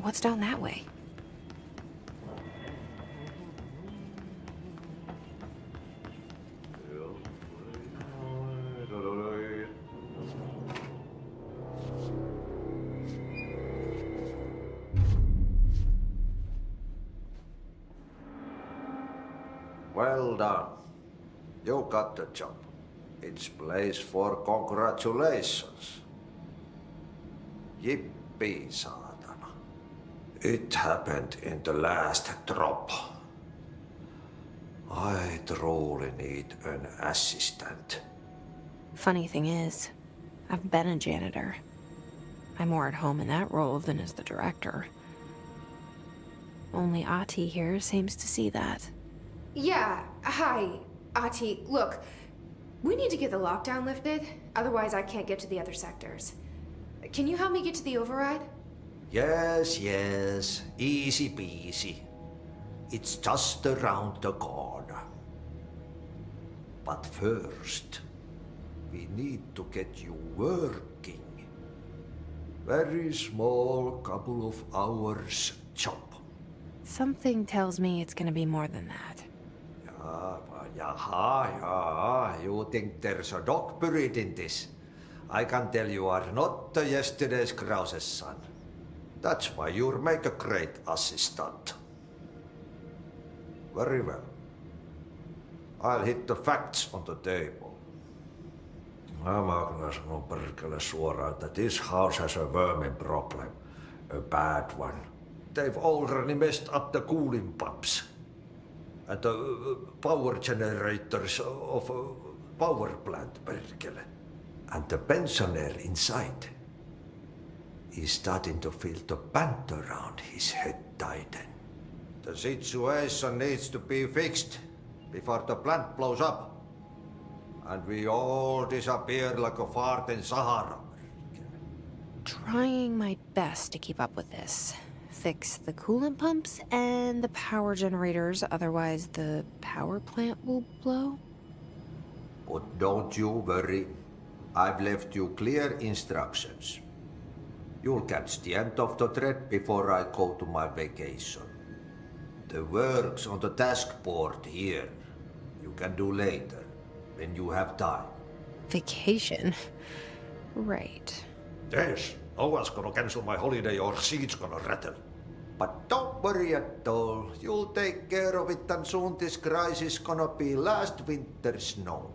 What's down that way? Well done. You got the job. It's place for congratulations. Yippee, saatana. It happened in the last drop. I truly need an assistant. Funny thing is, I've been a janitor. I'm more at home in that role than as the director. Only Ati here seems to see that. Yeah, hi, Ati. Look, we need to get the lockdown lifted, otherwise I can't get to the other sectors. Can you help me get to the override? Yes, yes. Easy peasy. It's just around the corner. But first, we need to get you working. Very small, couple of hours job. Something tells me it's gonna be more than that. Yaha. You think there's a dog buried in this? I can tell you are not yesterday's Krause's son. That's why you'll make a great assistant. Very well. I'll hit the facts on the table. Mä kyllä sanon perkele suoraan, että this house has a vermin problem. A bad one. They've already messed up the cooling pumps. And the power generators of a power plant, perkele. And the pensioner inside is starting to feel the band around his head tighten. The situation needs to be fixed before the plant blows up. And we all disappear like a fart in Sahara. Trying my best to keep up with this. Fix the coolant pumps and the power generators, otherwise the power plant will blow. But don't you worry. I've left you clear instructions. You'll catch the end of the thread before I go to my vacation. The work's on the task board here. You can do later, when you have time. Vacation? Right. Yes, no one's gonna cancel my holiday or seat's gonna rattle. But don't worry at all. You'll take care of it and soon this crisis gonna be last winter's snow.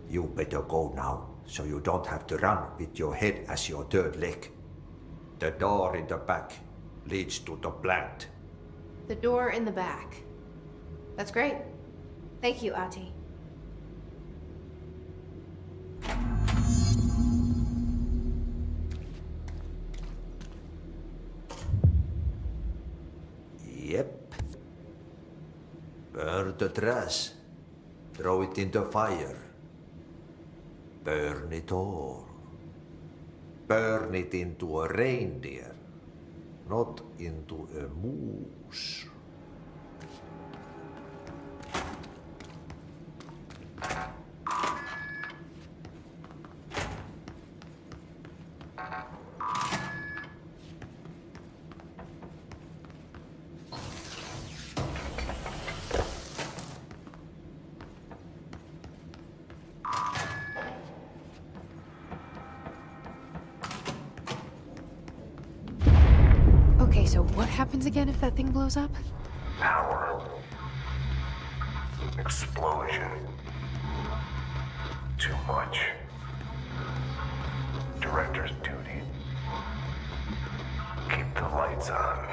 You better go now, so you don't have to run with your head as your third leg. The door in the back leads to the plant. The door in the back. That's great. Thank you, Ati. Yep. Burn the trash. Throw it in the fire. Burn it all. Burn it into a reindeer, not into a moose. Okay, so what happens again if that thing blows up? Power. Explosion. Too much. Director's duty. Keep the lights on.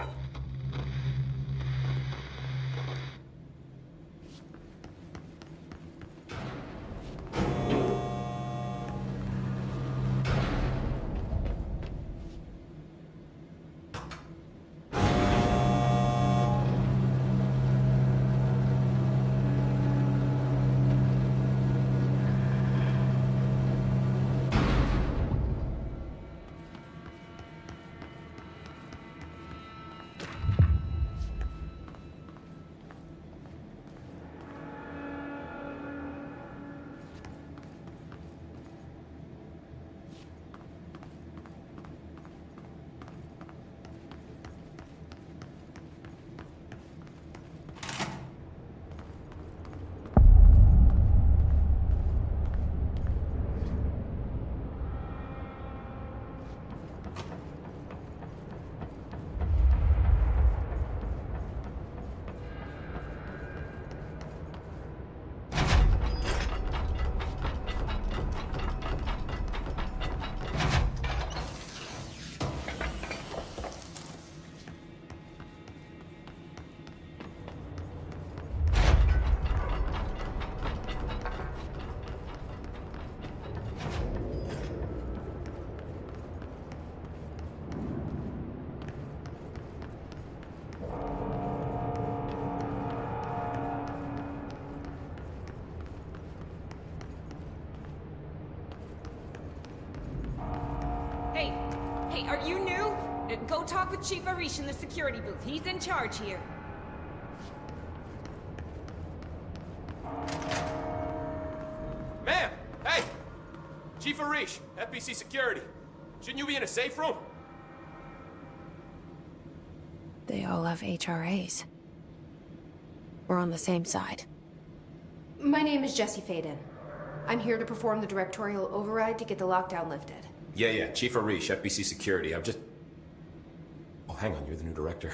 Are you new? Go talk with Chief Arish in the security booth. He's in charge here. Ma'am! Hey! Chief Arish, FBC Security. Shouldn't you be in a safe room? They all have HRAs. We're on the same side. My name is Jesse Faden. I'm here to perform the directorial override to get the lockdown lifted. Yeah, Chief Arish, FBC Security. I'm just... Oh, hang on, you're the new director.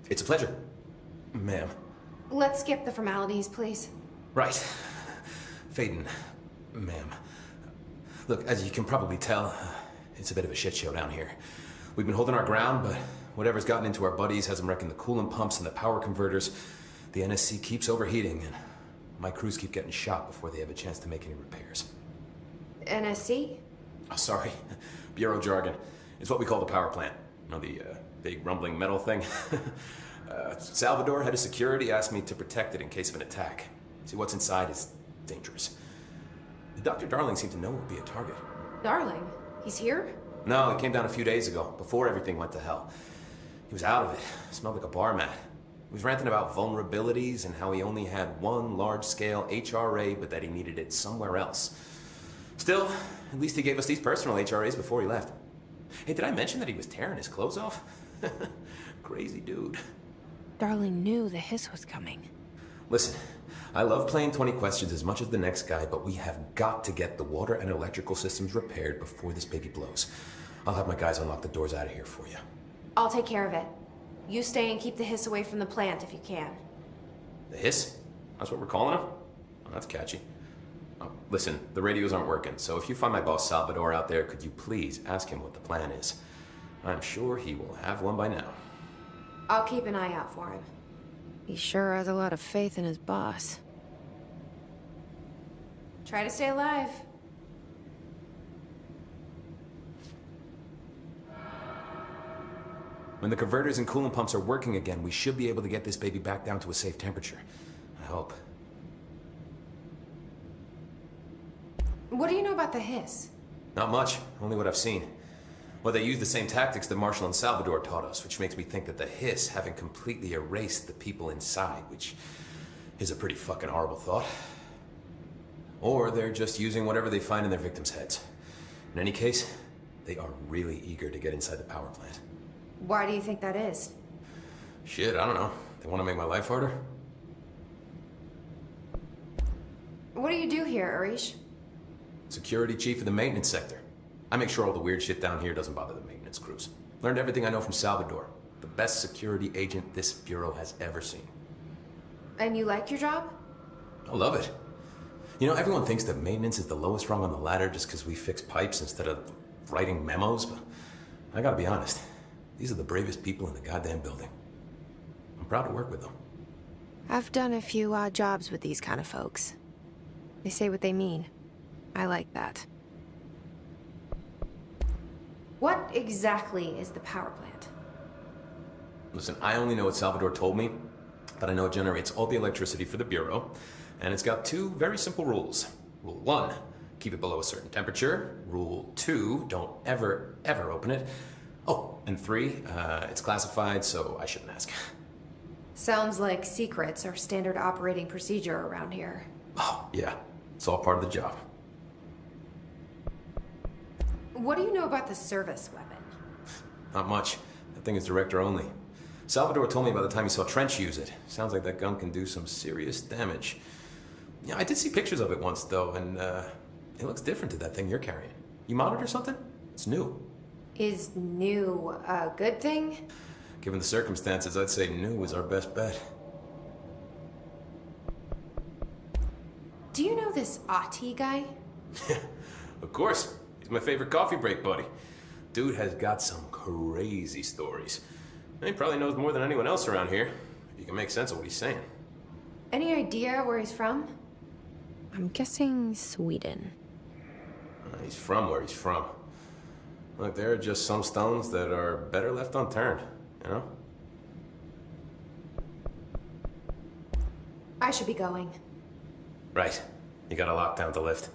It's a pleasure, ma'am. Let's skip the formalities, please. Right. Faden, ma'am. Look, as you can probably tell, it's a bit of a shit show down here. We've been holding our ground, but whatever's gotten into our buddies has them wrecking the coolant pumps and the power converters. The NSC keeps overheating, and my crews keep getting shot before they have a chance to make any repairs. NSC? Oh, sorry. Bureau jargon. It's what we call the power plant. You know, the big rumbling metal thing? Salvador, head of security, asked me to protect it in case of an attack. See, what's inside is dangerous. Dr. Darling seemed to know it would be a target. Darling? He's here? No, he came down a few days ago, before everything went to hell. He was out of it. Smelled like a bar mat. He was ranting about vulnerabilities and how he only had one large-scale HRA, but that he needed it somewhere else. Still, at least he gave us these personal HRAs before he left. Hey, did I mention that he was tearing his clothes off? Crazy dude. Darling knew the hiss was coming. Listen, I love playing 20 questions as much as the next guy, but we have got to get the water and electrical systems repaired before this baby blows. I'll have my guys unlock the doors out of here for you. I'll take care of it. You stay and keep the hiss away from the plant if you can. The hiss? That's what we're calling him? Oh, that's catchy. Oh, listen, the radios aren't working, so if you find my boss Salvador out there, could you please ask him what the plan is? I'm sure he will have one by now. I'll keep an eye out for him. He sure has a lot of faith in his boss. Try to stay alive. When the converters and coolant pumps are working again, we should be able to get this baby back down to a safe temperature. I hope. What do you know about the hiss? Not much, only what I've seen. Well, they use the same tactics that Marshall and Salvador taught us, which makes me think that the hiss haven't completely erased the people inside, which is a pretty fucking horrible thought. Or they're just using whatever they find in their victims' heads. In any case, they are really eager to get inside the power plant. Why do you think that is? Shit, I don't know. They want to make my life harder? What do you do here, Arish? Security chief of the maintenance sector. I make sure all the weird shit down here doesn't bother the maintenance crews. Learned everything I know from Salvador. The best security agent this bureau has ever seen. And you like your job? I love it. You know, everyone thinks that maintenance is the lowest rung on the ladder just because we fix pipes instead of writing memos, but I gotta be honest. These are the bravest people in the goddamn building. I'm proud to work with them. I've done a few odd jobs with these kind of folks. They say what they mean. I like that. What exactly is the power plant? Listen, I only know what Salvador told me, but I know it generates all the electricity for the Bureau, and it's got two very simple rules. Rule 1, keep it below a certain temperature. Rule 2, don't ever, ever open it. Oh, and 3, it's classified, so I shouldn't ask. Sounds like secrets are standard operating procedure around here. Oh, yeah. It's all part of the job. What do you know about the service weapon? Not much. That thing is director only. Salvador told me by the time he saw Trench use it. Sounds like that gun can do some serious damage. Yeah, I did see pictures of it once, though, and it looks different to that thing you're carrying. You modded or something? It's new. Is new a good thing? Given the circumstances, I'd say new is our best bet. Do you know this Aqui guy? Of course. He's my favorite coffee break buddy. Dude has got some crazy stories. And he probably knows more than anyone else around here, if you can make sense of what he's saying. Any idea where he's from? I'm guessing Sweden. He's from where he's from. Look, there are just some stones that are better left unturned, you know? I should be going. Right. You got a lockdown to lift.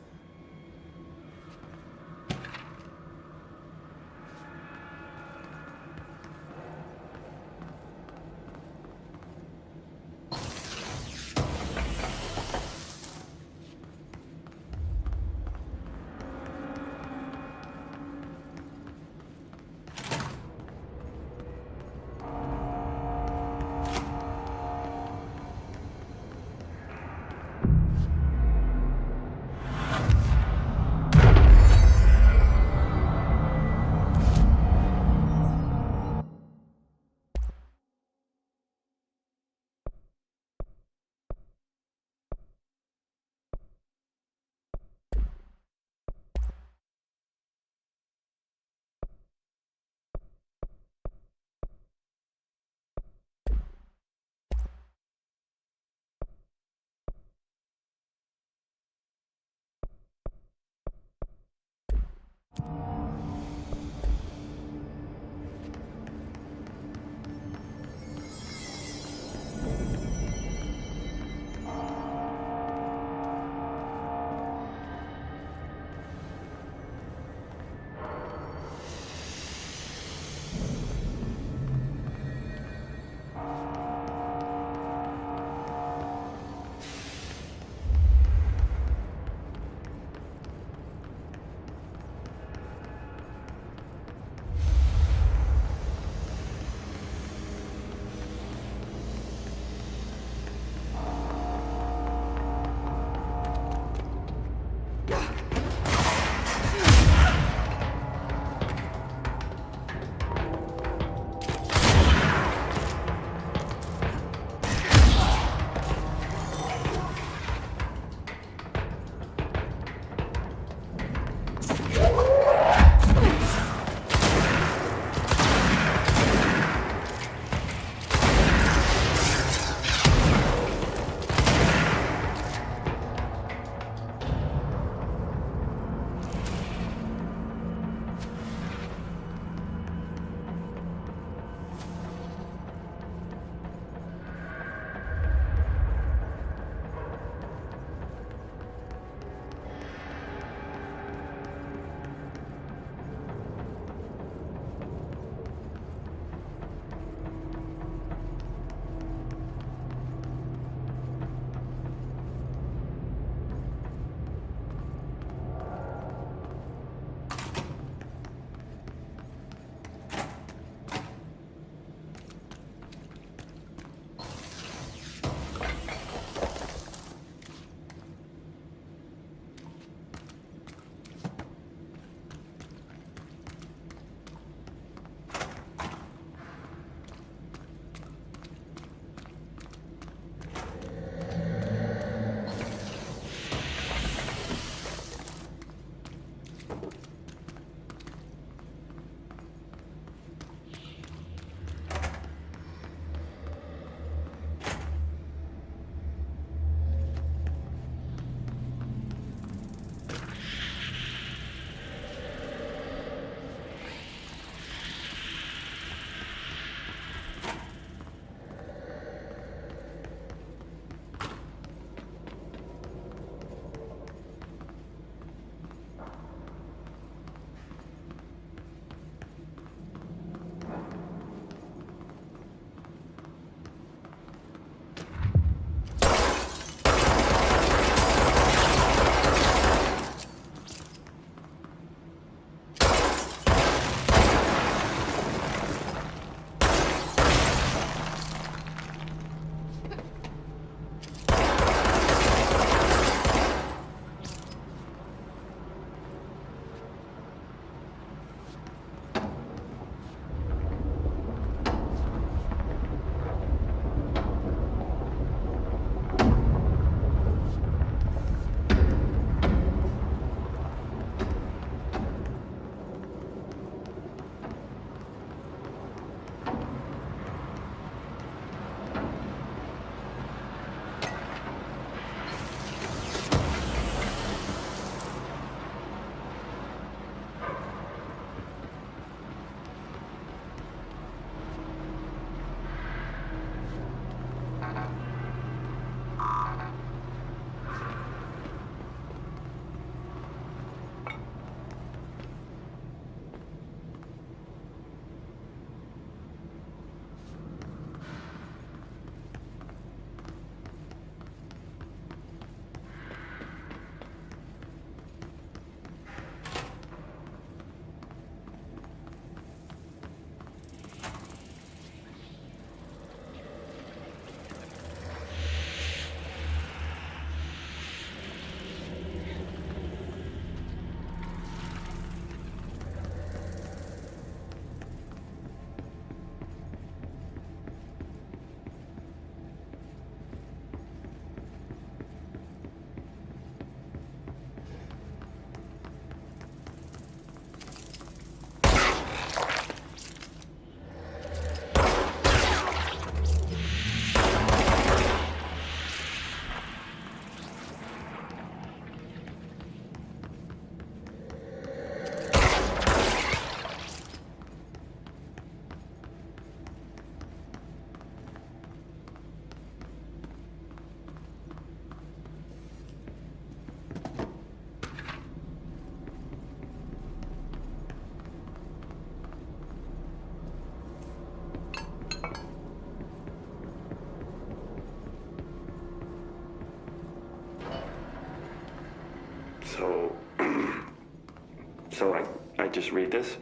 so I just read this.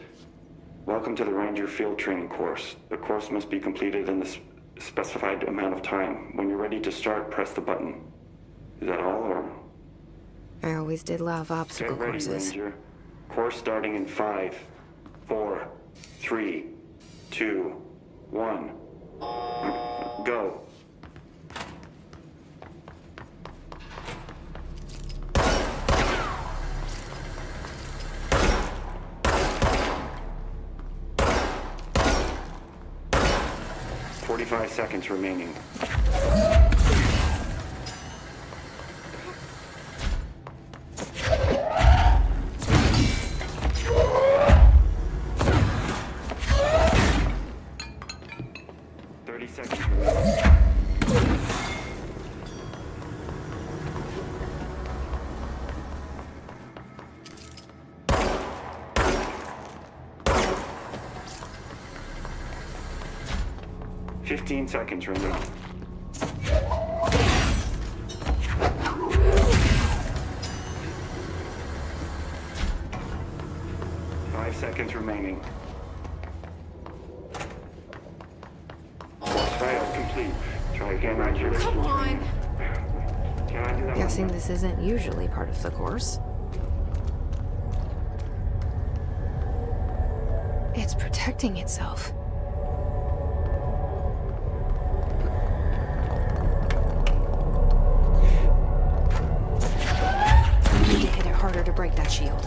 Welcome to the Ranger Field Training course. The course must be completed in the specified amount of time. When you're ready to start, press the button. Is that all, or? I always did love obstacle Get ready, courses. Ranger. Course starting in 5, 4, 3, 2, 1. Go. "45 seconds remaining. Seconds remaining. 5 seconds remaining. Course failed. Complete. Try again, Ranger. Come on. Can I do that? Guessing this isn't usually part of the course. It's protecting itself. Need to hit it harder to break that shield.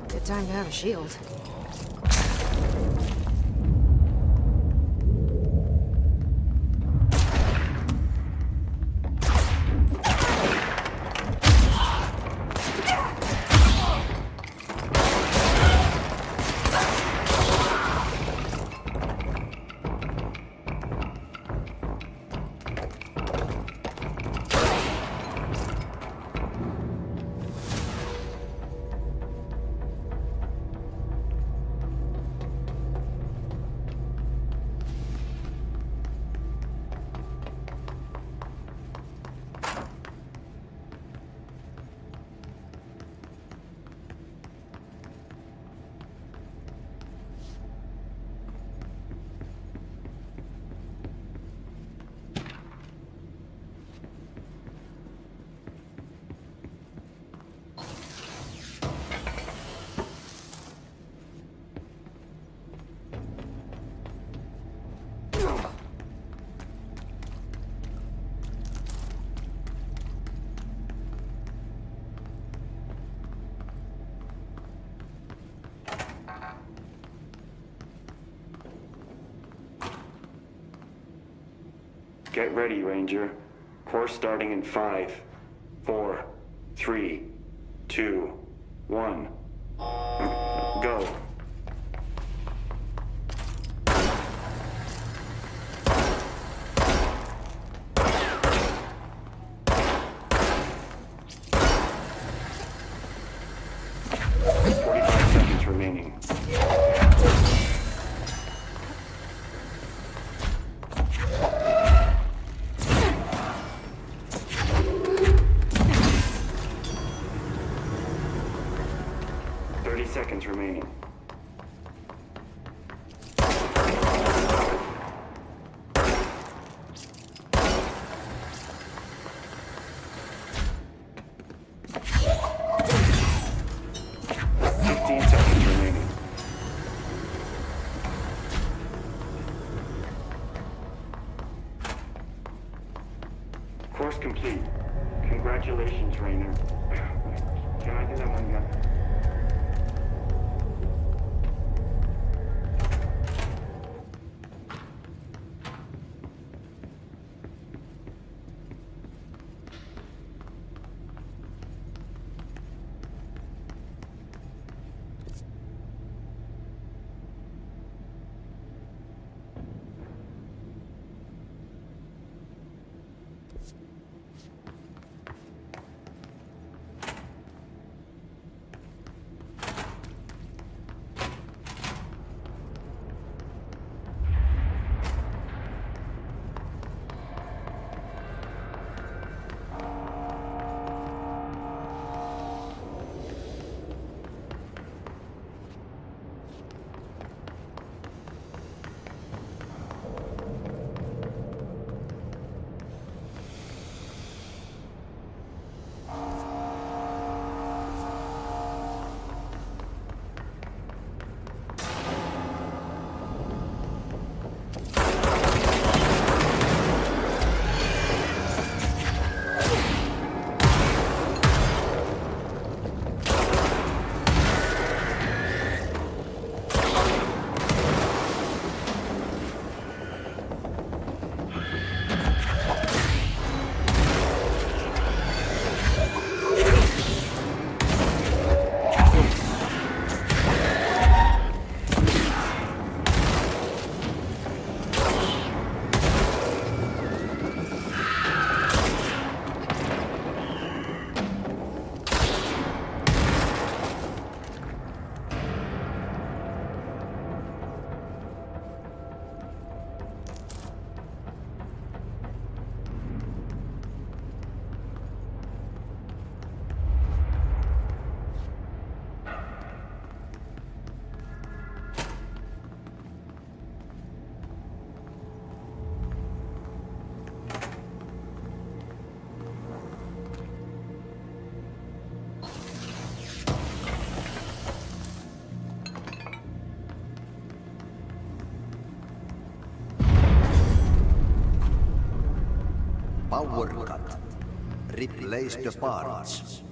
Good time to have a shield. Get ready, Ranger. Course starting in 5, 4, 3, 2, 1. Go. Course complete. Congratulations, Rainer. Can I do that one again? Power cut. Replace the parts.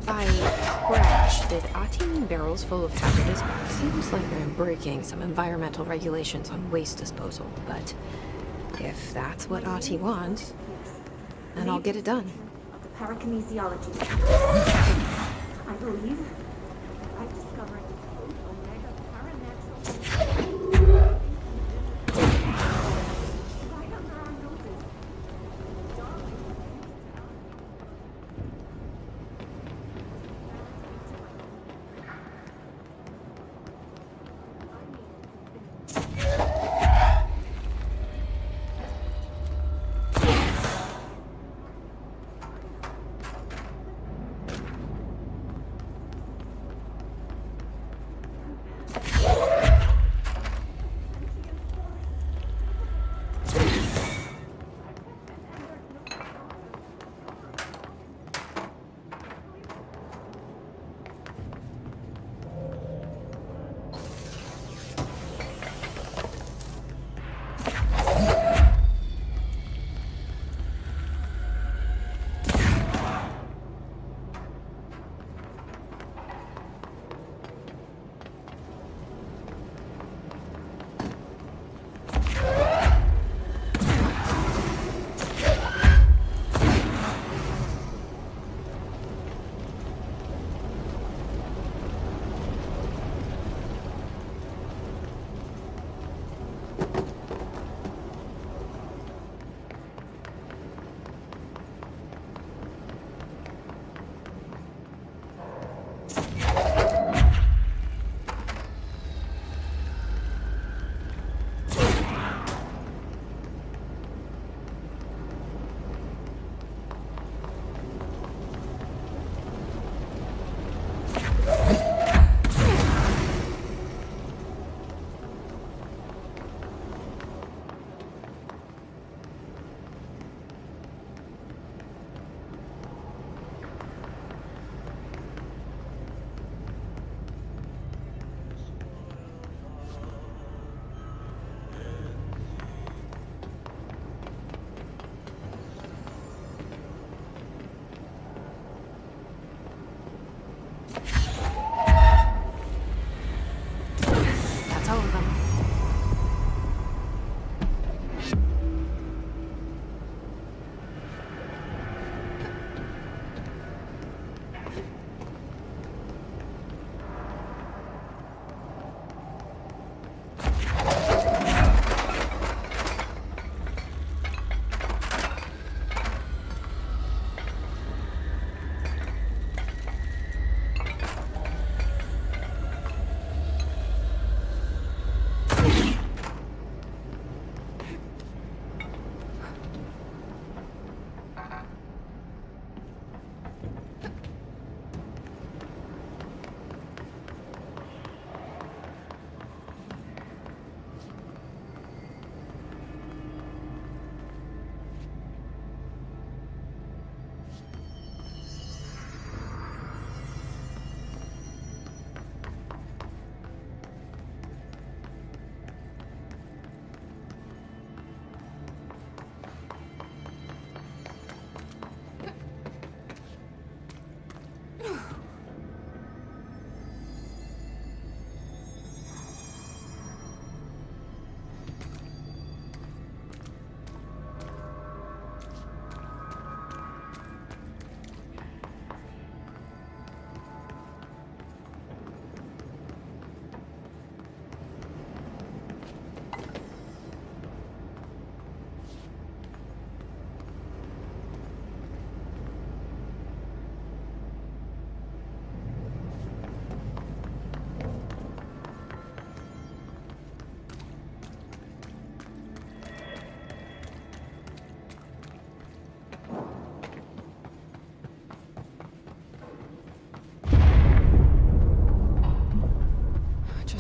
By crash, did Aqui mean barrels full of hazardous? Seems like they're breaking some environmental regulations on waste disposal, but if that's what Aqui wants, then I'll get it done. Parakinesiology. I believe I've discovered omega paranatural. Right under our noses.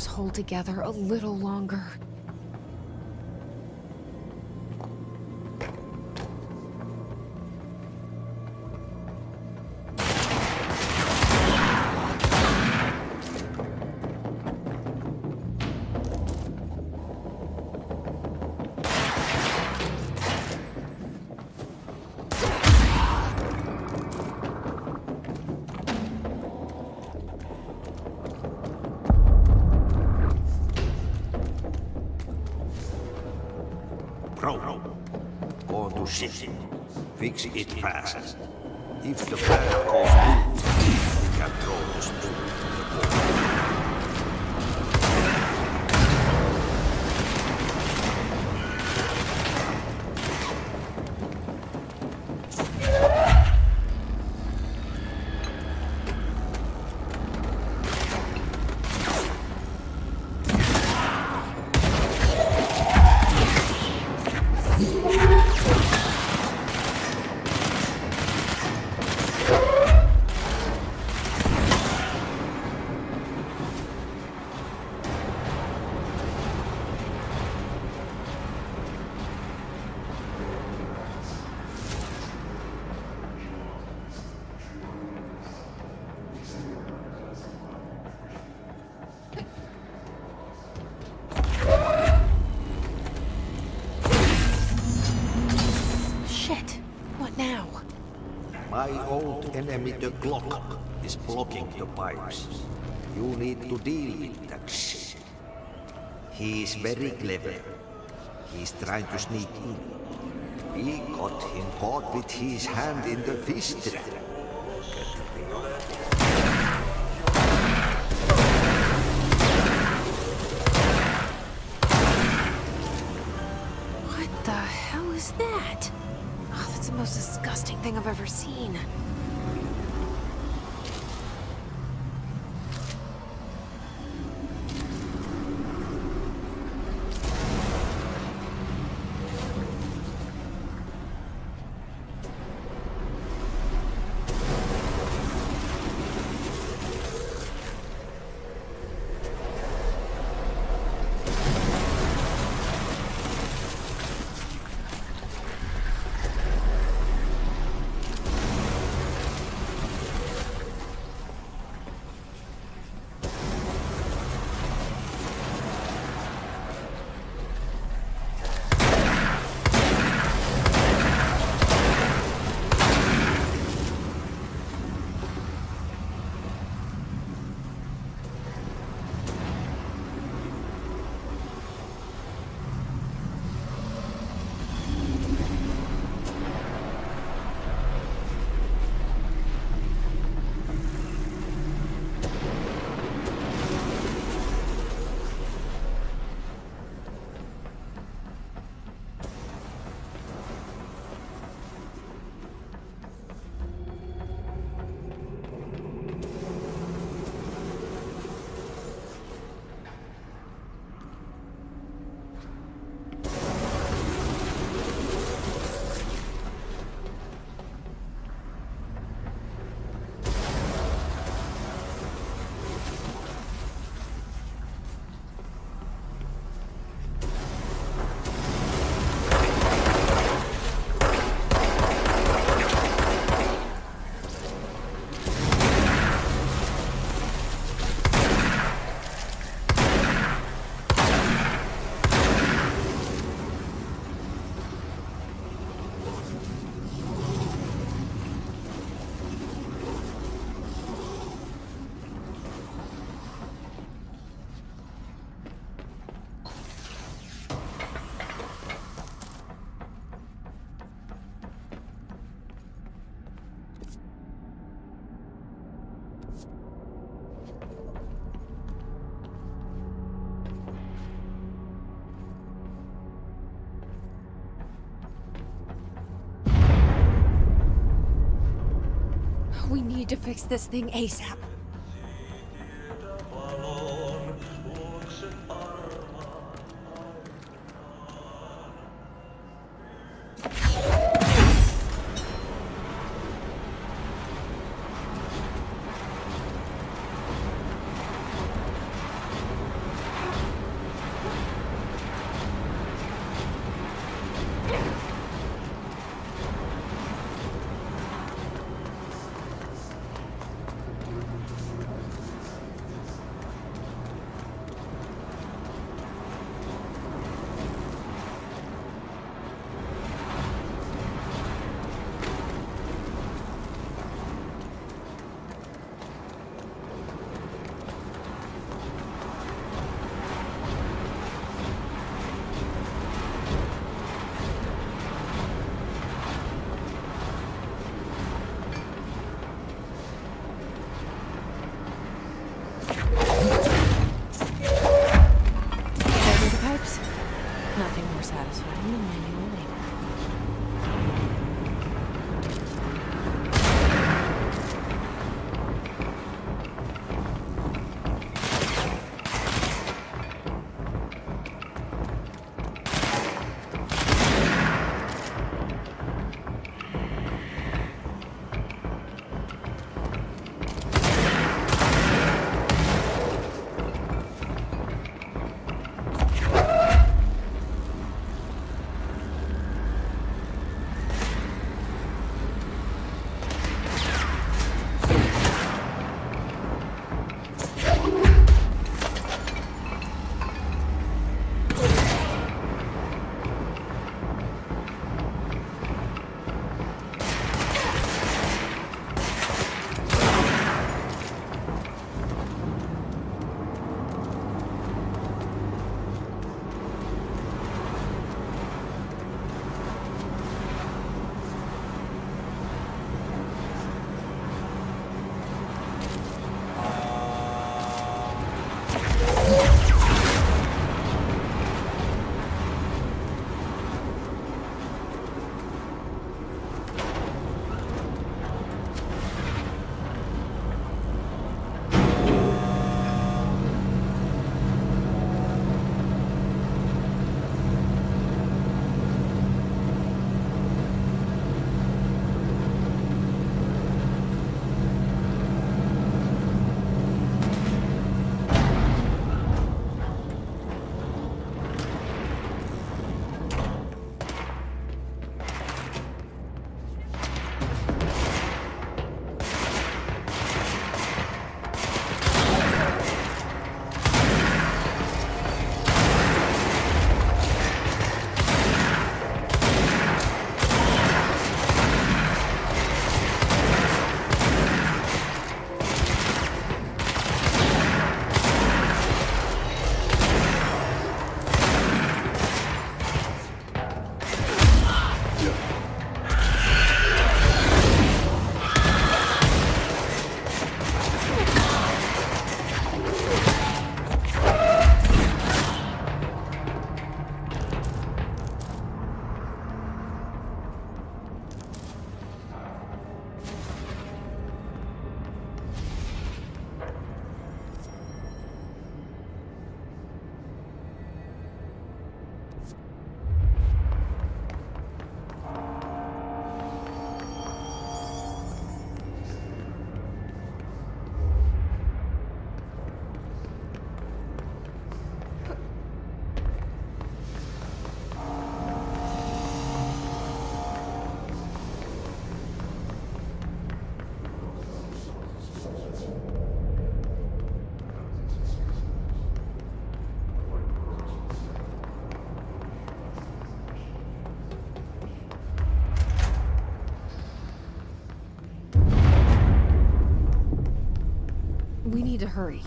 just hold together a little longer. Go to ship. Fix it fast. If the planet goes blue, we can throw the spoon in the boat. My old enemy, the clock, is blocking the pipes. You need to deal with that shit. He is very clever. He's trying to sneak in. We got him caught with his hand in the fish trap. What the hell is that? Oh, that's the most disgusting thing I've ever seen. We need to fix this thing ASAP. We need to hurry.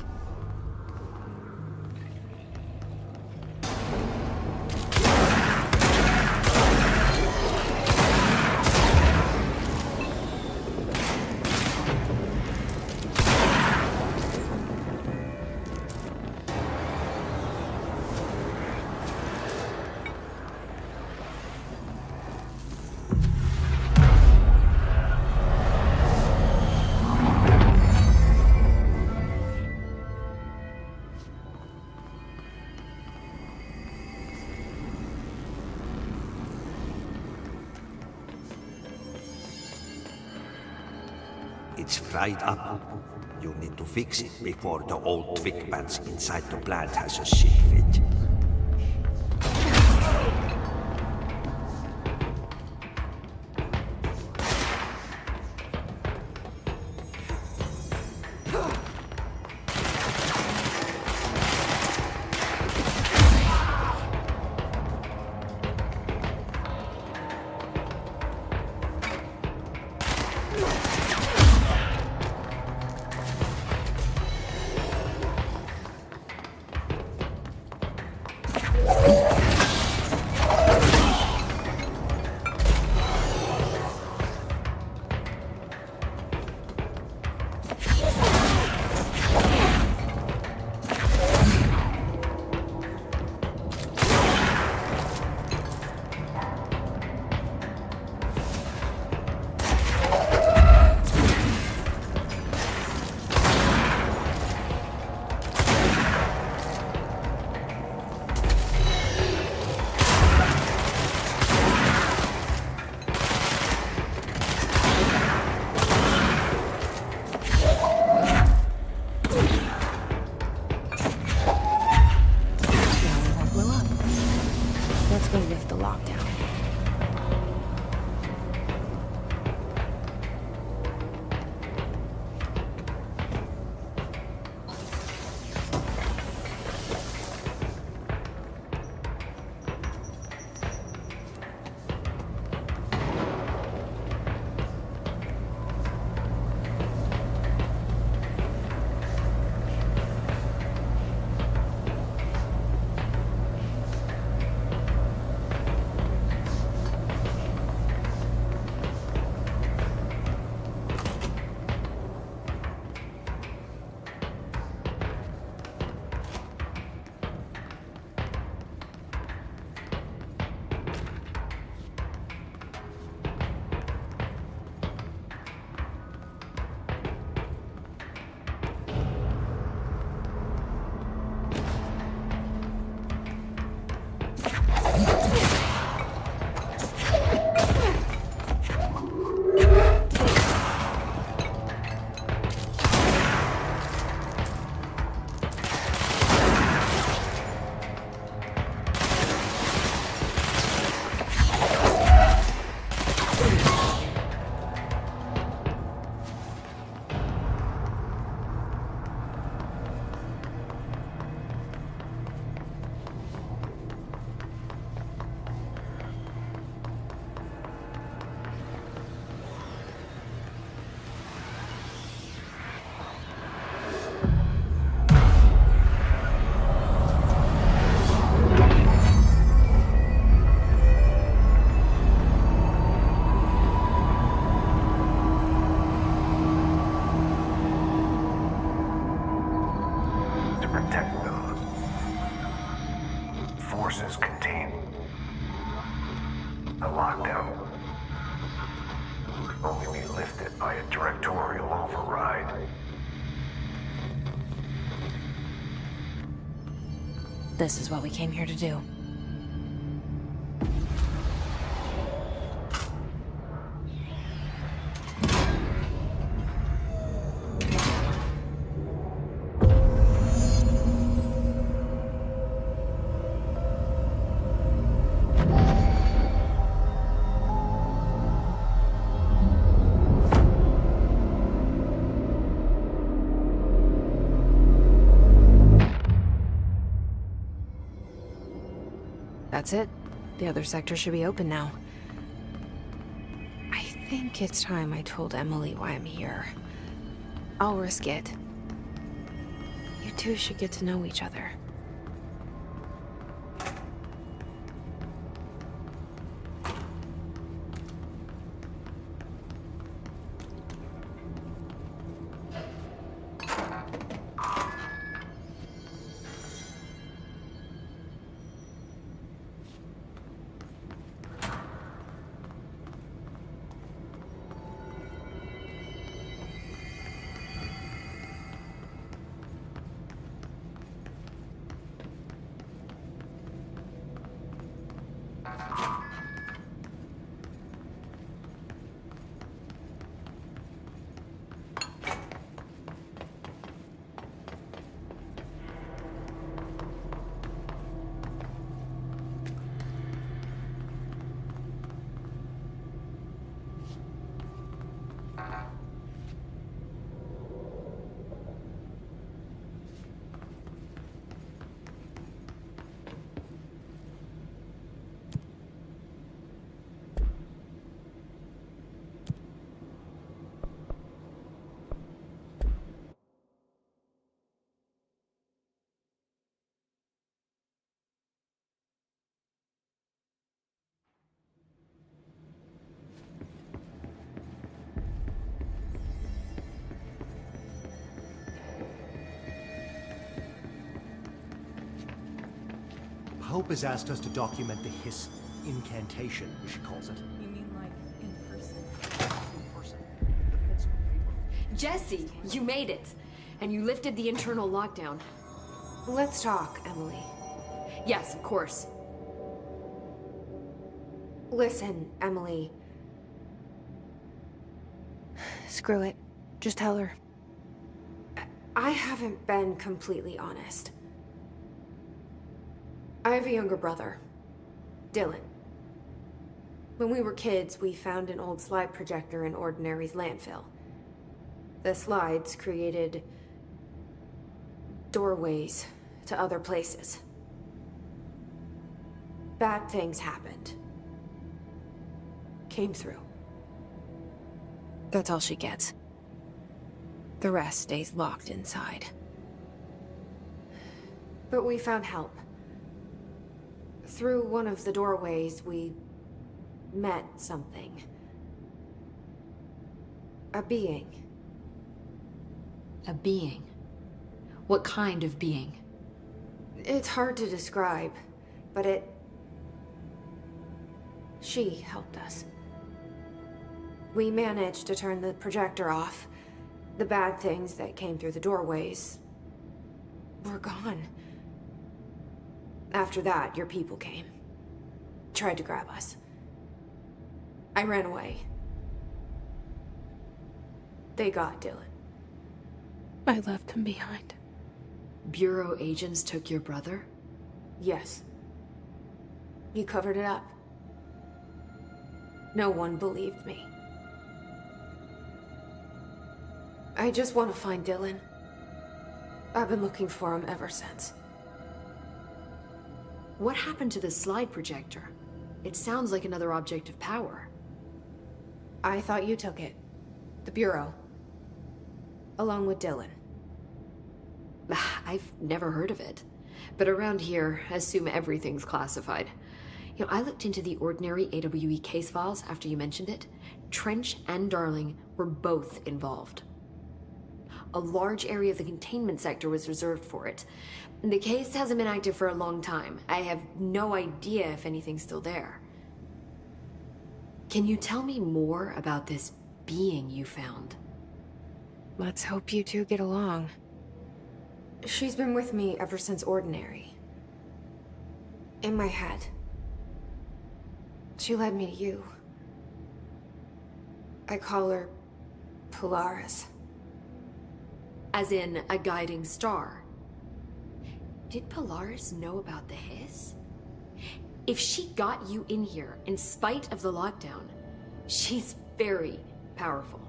It's fried up. You need to fix it before the old twig bats inside the plant has a shit fit. Forces contain a lockdown. Could only be lifted by a directorial override. This is what we came here to do. That's it. The other sector should be open now. I think it's time I told Emily why I'm here. I'll risk it. two should get to know each other. Hope has asked us to document the hiss incantation, as she calls it. You mean like in person? In person. The minutes on paper. Jesse, you made it. And you lifted the internal lockdown. Let's talk, Emily. Yes, of course. Listen, Emily. Screw it. Just tell her. I haven't been completely honest. I have a younger brother, Dylan. When we were kids, we found an old slide projector in Ordinary's landfill. The slides created doorways to other places. Bad things happened. Came through. That's all she gets. The rest stays locked inside. But we found help. Through one of the doorways, we met something. A being. A being? What kind of being? It's hard to describe, but she helped us. We managed to turn the projector off. The bad things that came through the doorways were gone. After that, your people came. Tried to grab us. I ran away. They got Dylan. I left him behind. Bureau agents took your brother? Yes. You covered it up. No one believed me. I just want to find Dylan. I've been looking for him ever since. What happened to the slide projector? It sounds like another object of power. I thought you took it. The Bureau. Along with Dylan. I've never heard of it. But around here, assume everything's classified. You know, I looked into the Ordinary AWE case files after you mentioned it. Trench and Darling were both involved. A large area of the containment sector was reserved for it. The case hasn't been active for a long time. I have no idea if anything's still there. Can you tell me more about this being you found? Let's hope you two get along. She's been with me ever since Ordinary. In my head. She led me to you. I call her Polaris. As in a guiding star. Did Polaris know about the hiss? If she got you in here in spite of the lockdown, she's very powerful.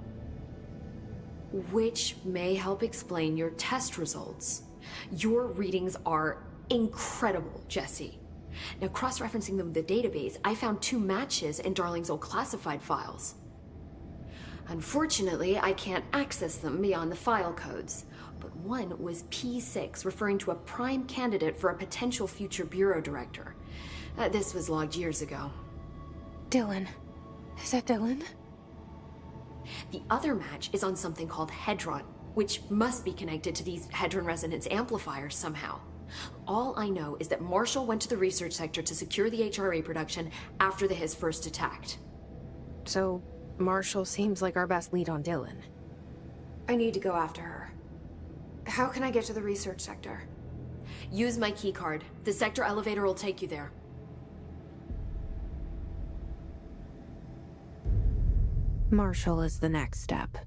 Which may help explain your test results. Your readings are incredible, Jesse. Now, cross-referencing them with the database, I found 2 matches in Darling's old classified files. Unfortunately, I can't access them beyond the file codes. but one was P6, referring to a prime candidate for a potential future bureau director. This was logged years ago. Dylan. Is that Dylan? The other match is on something called Hedron, which must be connected to these Hedron resonance amplifiers somehow. All I know is that Marshall went to the research sector to secure the HRA production after the Hiss first attacked. So, Marshall seems like our best lead on Dylan. I need to go after her. How can I get to the research sector? Use my keycard. The sector elevator will take you there. Marshall is the next step.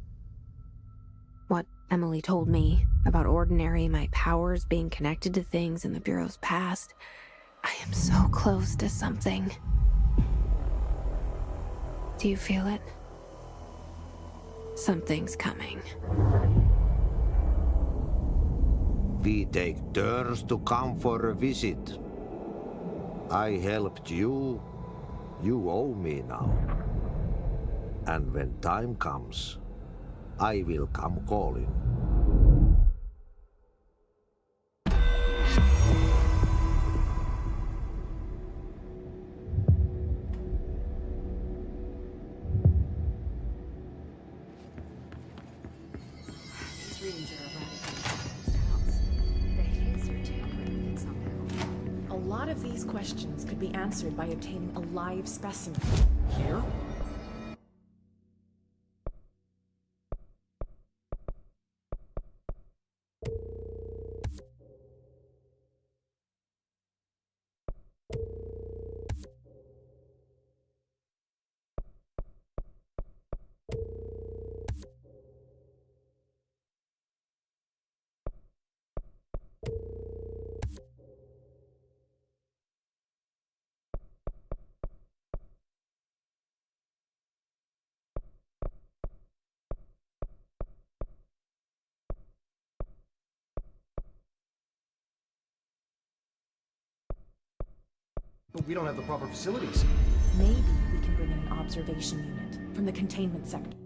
What Emily told me about Ordinary, my powers being connected to things in the Bureau's past, I am so close to something. Do you feel it? Something's coming. We take turns to come for a visit. I helped you. You owe me now. And when time comes, I will come calling. These readings are erratic. The Hiss are tampering with it somehow. A lot of these questions could be answered by obtaining a live specimen. Here? But we don't have the proper facilities. Maybe we can bring in an observation unit from the containment sector.